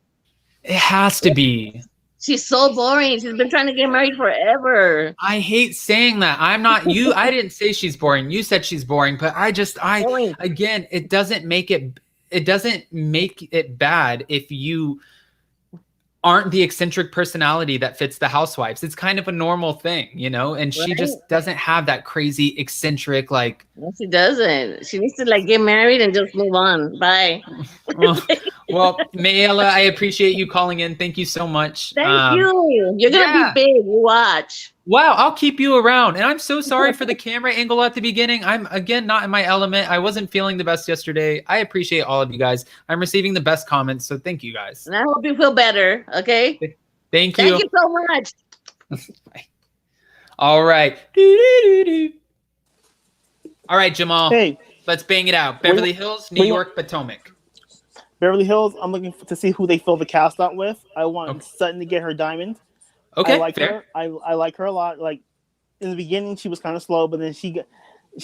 It has to be. She's so boring. She's been trying to get married forever. I hate saying that. I'm not you. I didn't say she's boring. You said she's boring, but again, it doesn't make it bad if you aren't the eccentric personality that fits the housewives. It's kind of a normal thing, and she just doesn't have that crazy eccentric, like. No, she doesn't. She needs to get married and just move on. Bye. Well, Mayela, I appreciate you calling in. Thank you so much. Thank you. You're going to be big. You watch. Wow, I'll keep you around. And I'm so sorry for the camera angle at the beginning. I'm, again, not in my element. I wasn't feeling the best yesterday. I appreciate all of you guys. I'm receiving the best comments, so thank you guys. And I hope you feel better, okay? Thank you. Thank you so much. All right. All right, Jamal. Hey. Let's bang it out. Beverly Hills, New York, Potomac. Beverly Hills, I'm looking to see who they fill the cast out with. I want Sutton to get her diamond. Okay, I like her. I like her a lot. Like in the beginning, she was kind of slow, but then she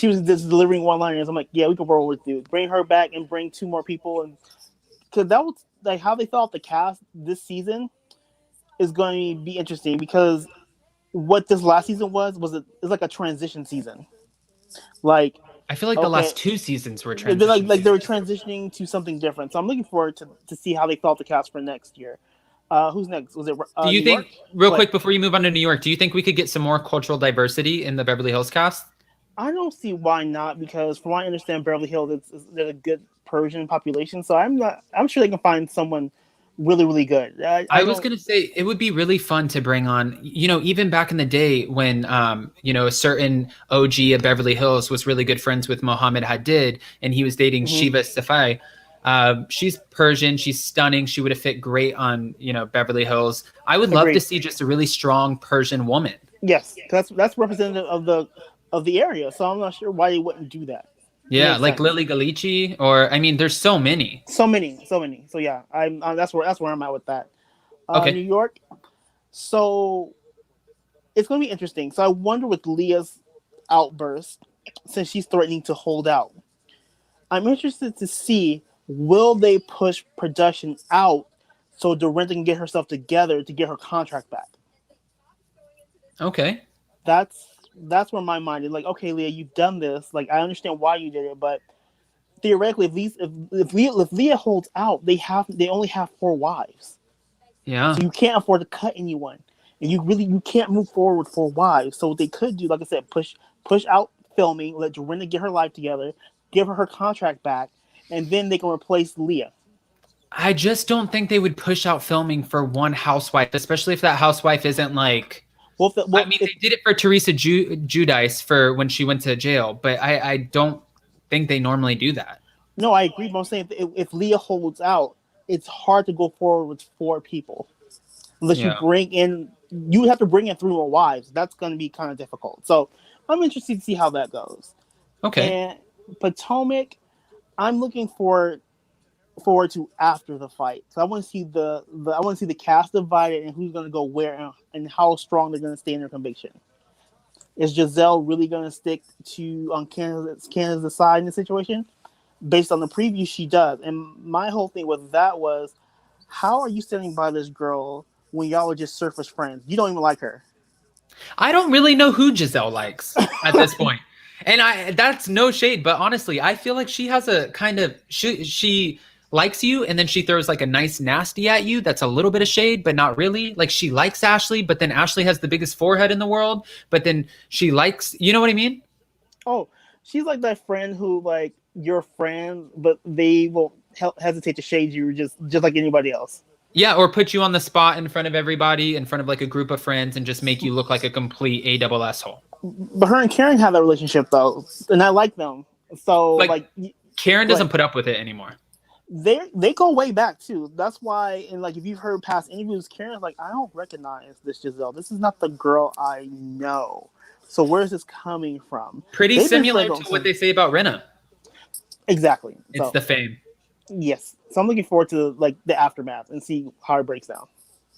was just delivering one-liners. I'm like, yeah, we can roll with you. Bring her back and bring two more people, and because that was like how they felt the cast this season is going to be interesting because what this last season was like a transition season. Like I feel like the last two seasons were transition. Like they were transitioning to something different. So I'm looking forward to see how they felt the cast for next year. Who's next? Was it? Do you think, real quick before you move on to New York, do you think we could get some more cultural diversity in the Beverly Hills cast? I don't see why not, because from what I understand, Beverly Hills there's a good Persian population, so I'm sure they can find someone really, really good. I was going to say it would be really fun to bring on, even back in the day when, a certain OG of Beverly Hills was really good friends with Mohammed Hadid and he was dating Shiva Safai. She's Persian. She's stunning. She would have fit great on, Beverly Hills. I would love to see just a really strong Persian woman. Yes, that's representative of the area. So I'm not sure why they wouldn't do that. Yeah, like Lily Galici, or there's so many. So yeah, that's where I'm at with that. Okay. New York. So it's going to be interesting. So I wonder with Leah's outburst since she's threatening to hold out. I'm interested to see, will they push production out so Dorinda can get herself together to get her contract back? Okay. That's where my mind is like, okay, Leah, you've done this. Like, I understand why you did it, but theoretically, if Leah holds out, they only have 4 wives. Yeah. So you can't afford to cut anyone, and you can't move forward with 4 wives. So what they could do, like I said, push out filming, let Dorinda get her life together, give her contract back, and then they can replace Leah. I just don't think they would push out filming for one housewife, especially if that housewife isn't like. They did it for Teresa Giudice for when she went to jail, but I don't think they normally do that. No, I agree. But I'm saying if Leah holds out, it's hard to go forward with 4 people unless you have to bring in 3 more wives. That's going to be kind of difficult. So I'm interested to see how that goes. Okay. And Potomac, I'm looking forward to after the fight. So I want to see the cast divided and who's going to go where and how strong they're going to stay in their conviction. Is Giselle really going to stick to on Candace's side in the situation? Based on the preview, she does. And my whole thing with that was, how are you standing by this girl when y'all are just surface friends? You don't even like her. I don't really know who Giselle likes at this point. And that's no shade, but honestly, I feel like she has a kind of, she likes you and then she throws like a nice nasty at you. That's a little bit of shade, but not really. Like she likes Ashley, but then Ashley has the biggest forehead in the world, but then she likes, you know what I mean? Oh, she's like that friend who like you're friends, but they will hesitate to shade you just like anybody else. Yeah, or put you on the spot in front of everybody, in front of like a group of friends and just make you look like a complete A-double-S-hole. But her and Karen have that relationship though, and I like them. So like Karen doesn't put up with it anymore. They go way back too. That's why, and like if you've heard past interviews, Karen's like, I don't recognize this Giselle. This is not the girl I know. So where's this coming from? Pretty similar to what they say about Rinna. Exactly. It's the fame. Yes. So I'm looking forward to like the aftermath and see how it breaks down.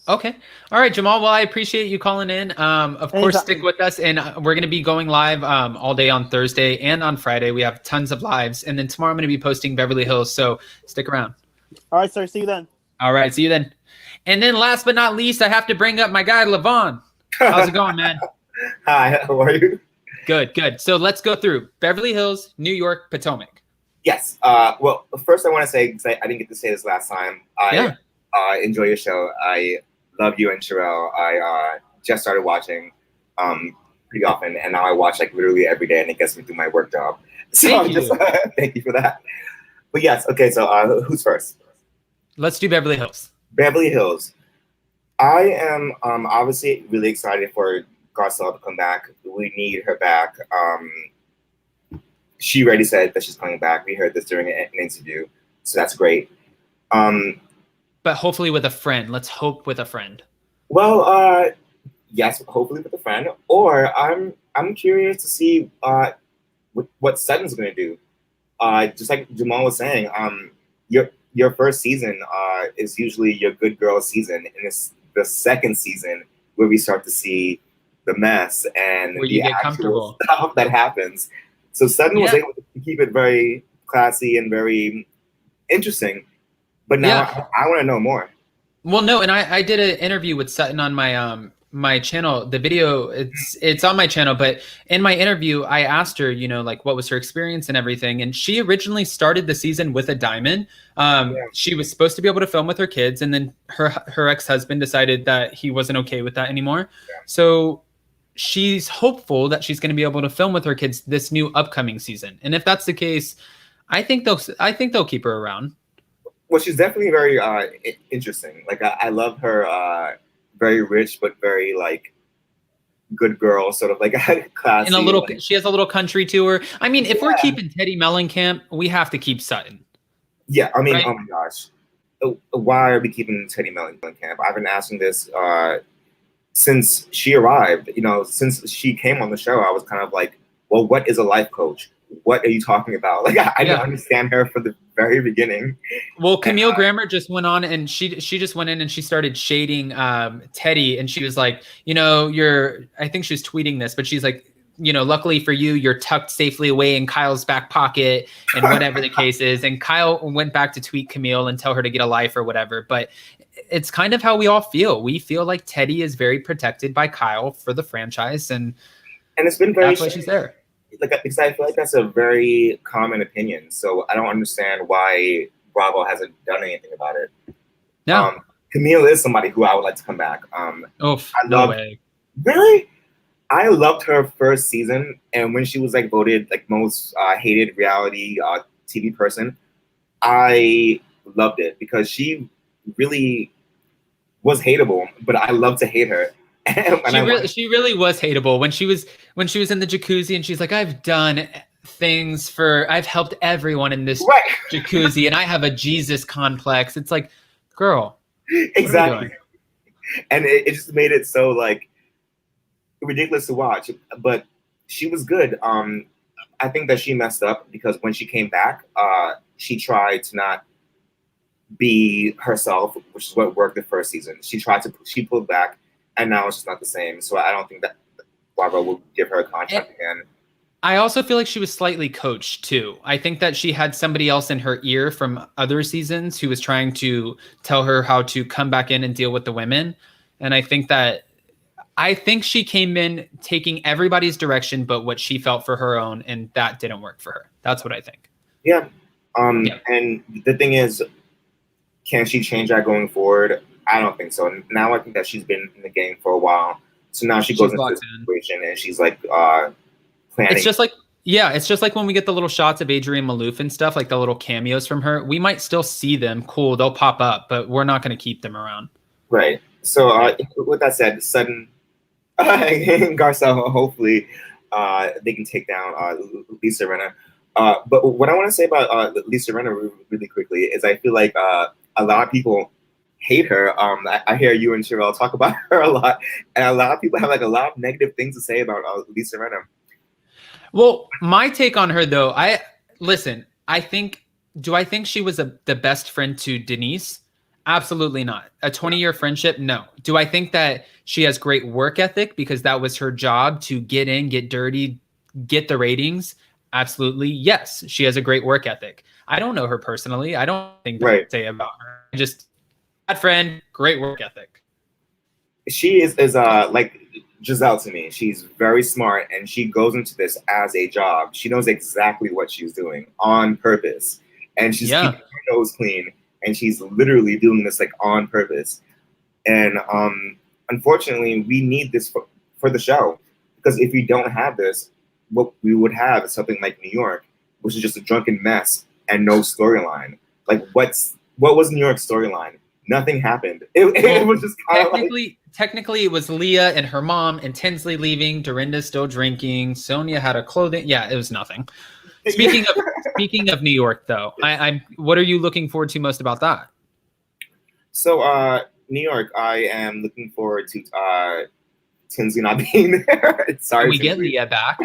Okay. All right, Jamal. Well, I appreciate you calling in. Of course, stick with us. And we're going to be going live all day on Thursday and on Friday. We have tons of lives. And then tomorrow I'm going to be posting Beverly Hills. So stick around. All right, sir. See you then. All right. See you then. And then last but not least, I have to bring up my guy, Lavon. How's it going, man? Hi. How are you? Good. Good. So let's go through Beverly Hills, New York, Potomac. Yes. Well, first I want to say, because I didn't get to say this last time, I enjoy your show. I love you and Sherelle. I just started watching pretty often, and now I watch like literally every day, and it gets me through my work job. So thank you for that. But yes, okay. So who's first? Let's do Beverly Hills. Beverly Hills. I am obviously really excited for Garcelle to come back. We need her back. She already said that she's coming back. We heard this during an interview, so that's great. But hopefully with a friend. Let's hope with a friend. Well, yes, hopefully with a friend. Or I'm curious to see what Sutton's going to do. Just like Jamal was saying, your first season is usually your good girl season, and it's the second season where we start to see the mess and where you the get comfortable stuff that happens. So Sutton was able to keep it very classy and very interesting. But now I want to know more. Well, no, and I did an interview with Sutton on my my channel. The video, it's on my channel, but in my interview, I asked her, you know, like what was her experience and everything. And she originally started the season with a diamond. She was supposed to be able to film with her kids, and then her ex-husband decided that he wasn't okay with that anymore. Yeah. So she's hopeful that she's going to be able to film with her kids this new upcoming season. And if that's the case, I think they'll keep her around. Well, she's definitely very interesting. Like I love her, very rich but very like good girl, sort of like classy. And she has a little country to her. I mean, if we're keeping Teddy Mellencamp, we have to keep Sutton. Yeah, I mean, right? Oh my gosh, why are we keeping Teddy Mellencamp? I've been asking this since she arrived. You know, since she came on the show, I was kind of like, well, what is a life coach? What are you talking about? Like, I didn't understand her from the very beginning. Well, Camille Grammer just went on and she just went in and she started shading Teddy, and she was like, you know, I think she was tweeting this, but she's like, you know, luckily for you, you're tucked safely away in Kyle's back pocket and whatever the case is. And Kyle went back to tweet Camille and tell her to get a life or whatever. But it's kind of how we all feel. We feel like Teddy is very protected by Kyle for the franchise. And it's been very, that's why she's there. Like, because I feel like that's a very common opinion. So I don't understand why Bravo hasn't done anything about it. No. Camille is somebody who I would like to come back. No way. Really? I loved her first season, and when she was like voted like most hated reality TV person, I loved it because she really was hateable, but I love to hate her. She really was hateable when she was in the jacuzzi and she's like, I've done things I've helped everyone in this jacuzzi and I have a Jesus complex. It's like, girl, exactly. And it just made it so like ridiculous to watch, but she was good. I think that she messed up because when she came back, she tried to not be herself, which is what worked the first season. She pulled back, and now it's just not the same. So I don't think that Barbara will give her a contract again. I also feel like she was slightly coached too. I think that she had somebody else in her ear from other seasons who was trying to tell her how to come back in and deal with the women. And I think she came in taking everybody's direction but what she felt for her own, and that didn't work for her. That's what I think. Yeah. And the thing is, can she change that going forward? I don't think so. Now I think that she's been in the game for a while. So now she goes into this situation and she's like planning. It's just like when we get the little shots of Adrienne Maloof and stuff, like the little cameos from her. We might still see them. Cool, they'll pop up, but we're not going to keep them around. Right. So with that said, Sutton and Garcelle, hopefully they can take down Lisa Rinna. But what I want to say about Lisa Rinna really quickly is I feel like a lot of people hate her. I hear you and Sherelle talk about her a lot, and a lot of people have like a lot of negative things to say about Lisa Rinna. Well, my take on her though, I think she was the best friend to Denise? Absolutely not. A 20-year friendship? No. Do I think that she has great work ethic because that was her job to get in, get dirty, get the ratings? Absolutely. Yes. She has a great work ethic. I don't know her personally. I don't think that to say about her. Just bad friend, great work ethic. She is like Giselle to me. She's very smart and she goes into this as a job. She knows exactly what she's doing on purpose. And she's keeping her nose clean. And she's literally doing this like on purpose. And unfortunately, we need this for the show. Because if we don't have this, what we would have is something like New York, which is just a drunken mess and no storyline. Like what was New York's storyline? Nothing happened. It was just kind of technically it was Leah and her mom and Tinsley leaving. Dorinda's still drinking. Sonia had a clothing. Yeah, it was nothing. Speaking of New York, though, I'm. What are you looking forward to most about that? So, New York, I am looking forward to Tinsley not being there. Sorry, can we get Leah back.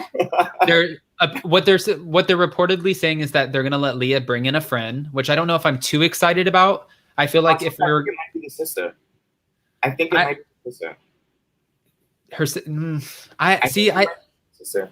What they're reportedly saying is that they're gonna let Leah bring in a friend, which I don't know if I'm too excited about. I feel like it might be the sister. I think it might be the sister. Sister.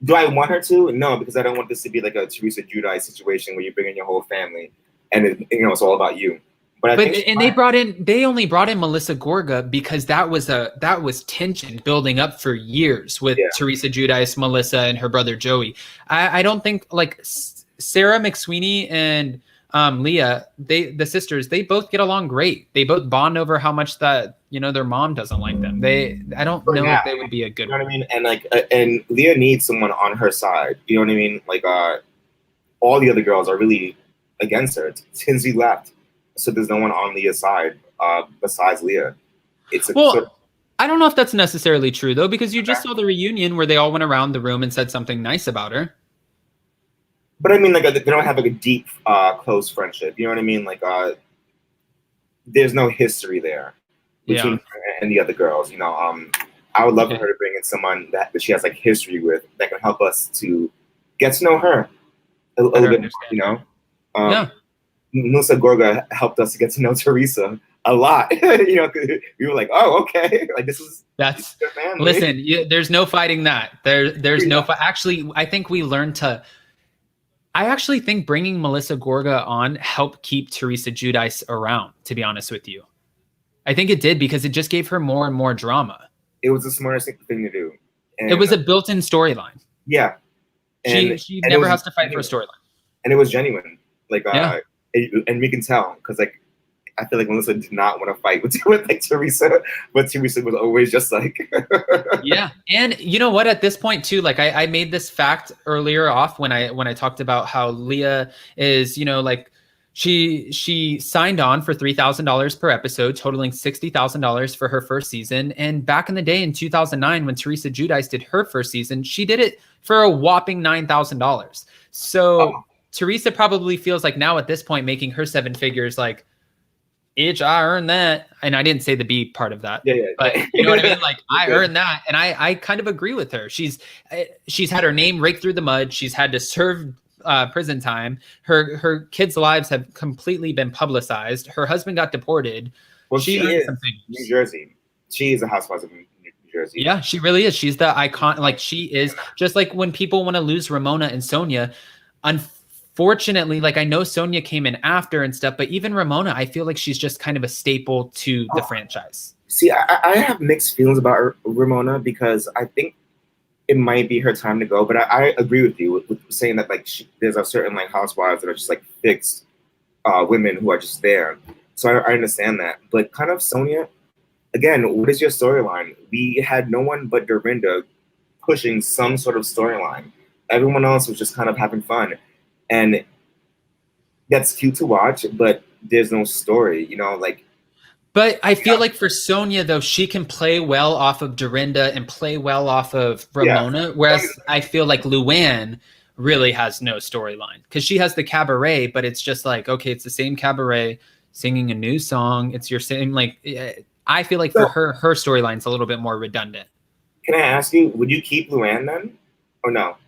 Do I want her to? No, because I don't want this to be like a Teresa Giudice situation where you bring in your whole family and it's all about you. But they only brought in Melissa Gorga because that was tension building up for years with Teresa Giudice, Melissa, and her brother Joey. I don't think like Sarah McSweeney and Leah, the sisters, they both get along great. They both bond over how much that their mom doesn't like them. I don't know if they would be a good. You know what I mean? And like, and Leah needs someone on her side. You know what I mean? Like, all the other girls are really against her. Tinsley left, so there's no one on Leah's side besides Leah. I don't know if that's necessarily true though, because you just saw the reunion where they all went around the room and said something nice about her. But I mean, like, they don't have like a deep, close friendship. You know what I mean? Like, there's no history there between her and the other girls. I would love for her to bring in someone that she has like history with that can help us to get to know her a little bit. Melissa Gorga helped us to get to know Teresa a lot. You know, we were like, oh, okay, like this is that's listen. There's no fighting that. There's no fight. Actually, I think we learned to. I actually think bringing Melissa Gorga on helped keep Teresa Giudice around. To be honest with you, I think it did because it just gave her more and more drama. It was the smartest thing to do. And it was a built-in storyline. Yeah, she never has to fight for a storyline, and it was genuine. Like, and we can tell because like. I feel like Melissa did not want to fight with like Teresa, but Teresa was always just like, yeah. And you know what? At this point too, like I made this fact earlier off when I talked about how Leah is, you know, like she signed on for $3,000 per episode, totaling $60,000 for her first season. And back in the day in 2009, when Teresa Giudice did her first season, she did it for a whopping $9,000. So Teresa probably feels like now at this point, making her 7 figures, like, I earned that. And I didn't say the B part of that. Yeah. But you know what I mean? Like I earned that. And I kind of agree with her. She's had her name raked through the mud. She's had to serve prison time. Her kids' lives have completely been publicized. Her husband got deported. Well, she is New Jersey. She is a housewife of New Jersey. Yeah, she really is. She's the icon. Like she is just like when people want to lose Ramona and Sonia. Unfortunately, like I know Sonia came in after and stuff, but even Ramona, I feel like she's just kind of a staple to the franchise. See, I have mixed feelings about Ramona because I think it might be her time to go. But I agree with you with saying that like there's a certain like housewives that are just like fixed women who are just there. So I understand that. But kind of Sonia, again, what is your storyline? We had no one but Dorinda pushing some sort of storyline. Everyone else was just kind of having fun. And that's cute to watch, but there's no story, you know, like. But I feel like for Sonia, though, she can play well off of Dorinda and play well off of Ramona. Yeah. Whereas I feel like Luann really has no storyline because she has the cabaret, but it's just like, okay, it's the same cabaret singing a new song. It's your same, like, I feel like for her storyline's a little bit more redundant. Can I ask you, would you keep Luann then or no?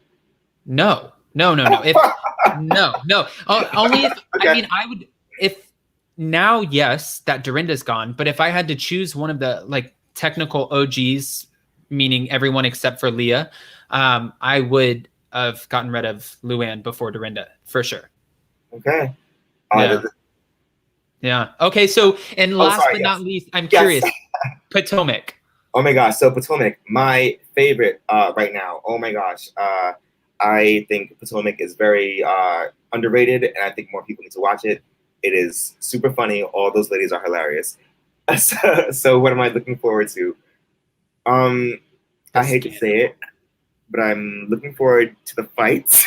No. If no. Only if okay. I mean I would if now yes that Dorinda's gone, but if I had to choose one of the like technical OGs, meaning everyone except for Leah, I would have gotten rid of Luann before Dorinda for sure. Okay. Yeah. Okay. So and last but not least, I'm curious, Potomac. Oh my gosh. So Potomac, my favorite right now. Oh my gosh. I think Potomac is very underrated, and I think more people need to watch it. It is super funny. All those ladies are hilarious. So what am I looking forward to? I hate to say it, but I'm looking forward to the fights.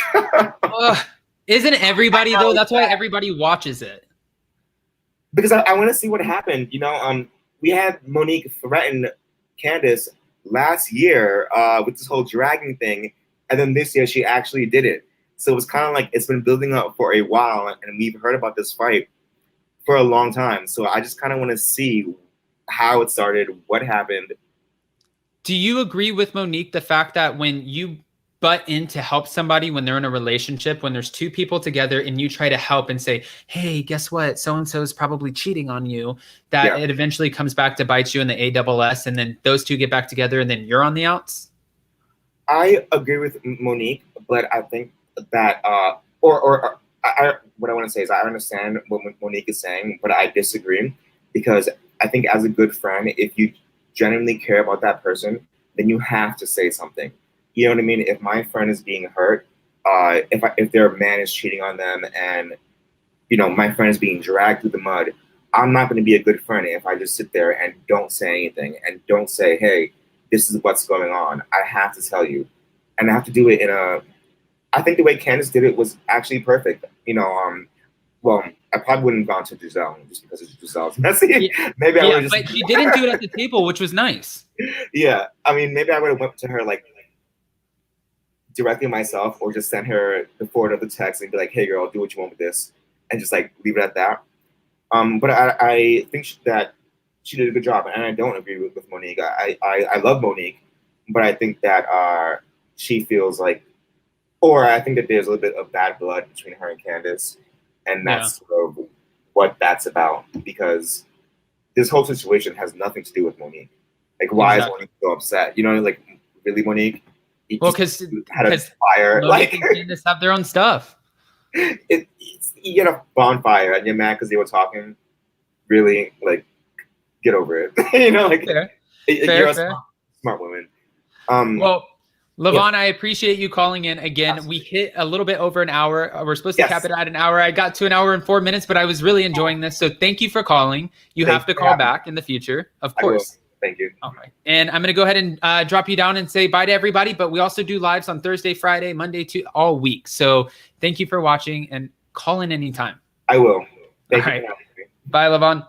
Isn't everybody though? That's why everybody watches it. Because I want to see what happened. You know, we had Monique threaten Candace last year with this whole dragging thing. And then this year, she actually did it. So it was kind of like it's been building up for a while, and we've heard about this fight for a long time. So I just kind of want to see how it started, what happened. Do you agree with Monique, the fact that when you butt in to help somebody when they're in a relationship, when there's two people together and you try to help and say, hey, guess what? So-and-so is probably cheating on you, that it eventually comes back to bite you in the ASS, and then those two get back together and then you're on the outs? I agree with Monique, but I think that, what I want to say is I understand what Monique is saying, but I disagree because I think as a good friend, if you genuinely care about that person, then you have to say something. You know what I mean? If my friend is being hurt, if their man is cheating on them and, you know, my friend is being dragged through the mud, I'm not going to be a good friend if I just sit there and don't say anything and don't say, hey, this is what's going on. I have to tell you. And I have to do it I think the way Candace did it was actually perfect. You know, well, I probably wouldn't have gone to Giselle just because it's Giselle's messy. Maybe I would have just... But she didn't do it at the table, which was nice. Yeah. I mean, maybe I would have went to her like directly myself or just sent her the forward of the text and be like, hey girl, do what you want with this. And just like leave it at that. But I think that she did a good job, and I don't agree with Monique. I love Monique, but I think that she feels like, or I think that there's a little bit of bad blood between her and Candace, and that's sort of what that's about. Because this whole situation has nothing to do with Monique. Like, why is Monique so upset? You know, like, really, Monique? Well, because had a fire. Like, and Candace have their own stuff. You get a bonfire and you're mad because they were talking. Really, like, get over it. You know, like, you're a smart woman. Well, Lavon, I appreciate you calling in again. Absolutely. We hit a little bit over an hour. We're supposed to cap it at an hour. I got to an hour and 4 minutes, but I was really enjoying this. So thank you for calling. You have to call back in the future, of course. Thank you. All right. And I'm going to go ahead and drop you down and say bye to everybody. But we also do lives on Thursday, Friday, Monday, all week. So thank you for watching and call in anytime. I will. Thank you. Bye, Lavon.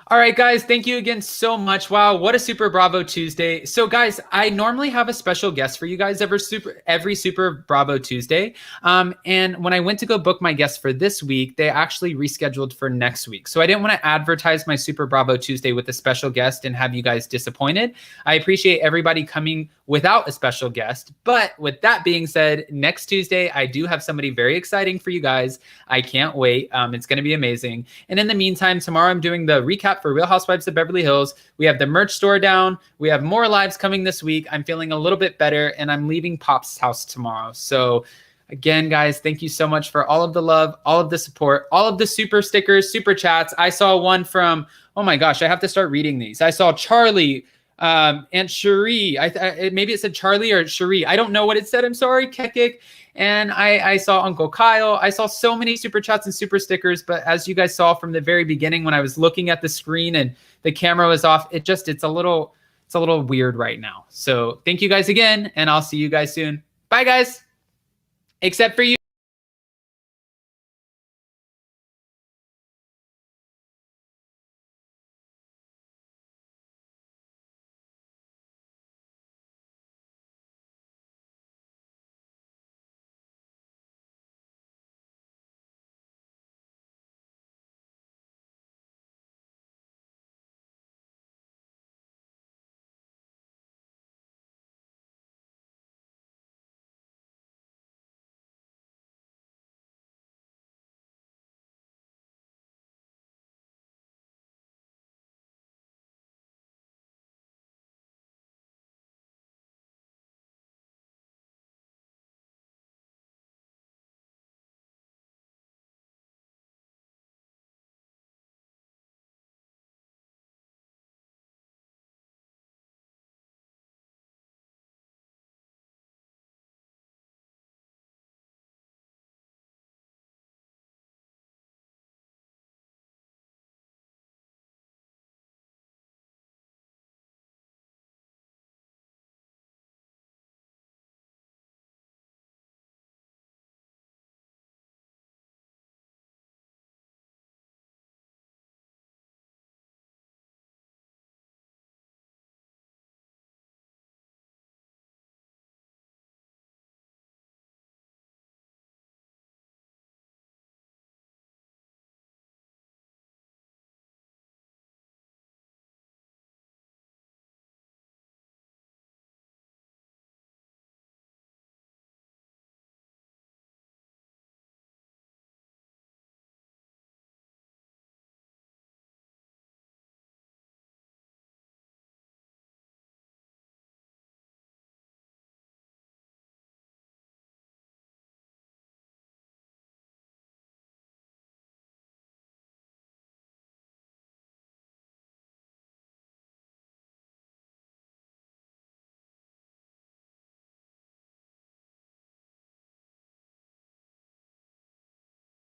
All right, guys, thank you again so much. Wow, what a Super Bravo Tuesday. So, guys, I normally have a special guest for you guys every Super Bravo Tuesday. And when I went to go book my guest for this week, they actually rescheduled for next week. So I didn't want to advertise my Super Bravo Tuesday with a special guest and have you guys disappointed. I appreciate everybody coming without a special guest. But with that being said, next Tuesday, I do have somebody very exciting for you guys. I can't wait. It's going to be amazing. And in the meantime, tomorrow I'm doing the recap for Real Housewives of Beverly Hills. We have the merch store down. We have more lives coming this week. I'm feeling a little bit better, and I'm leaving Pop's house tomorrow. So again, guys, thank you so much for all of the love, all of the support, all of the super stickers, super chats. I saw one from, oh my gosh, I have to start reading these. I saw Charlie, Aunt Cherie. Maybe it said Charlie or Cherie. I don't know what it said. I'm sorry, Kekik. And I saw Uncle Kyle. I saw so many super chats and super stickers. But as you guys saw from the very beginning, when I was looking at the screen and the camera was off, it's a little weird right now. So thank you guys again, and I'll see you guys soon. Bye, guys. Except for you.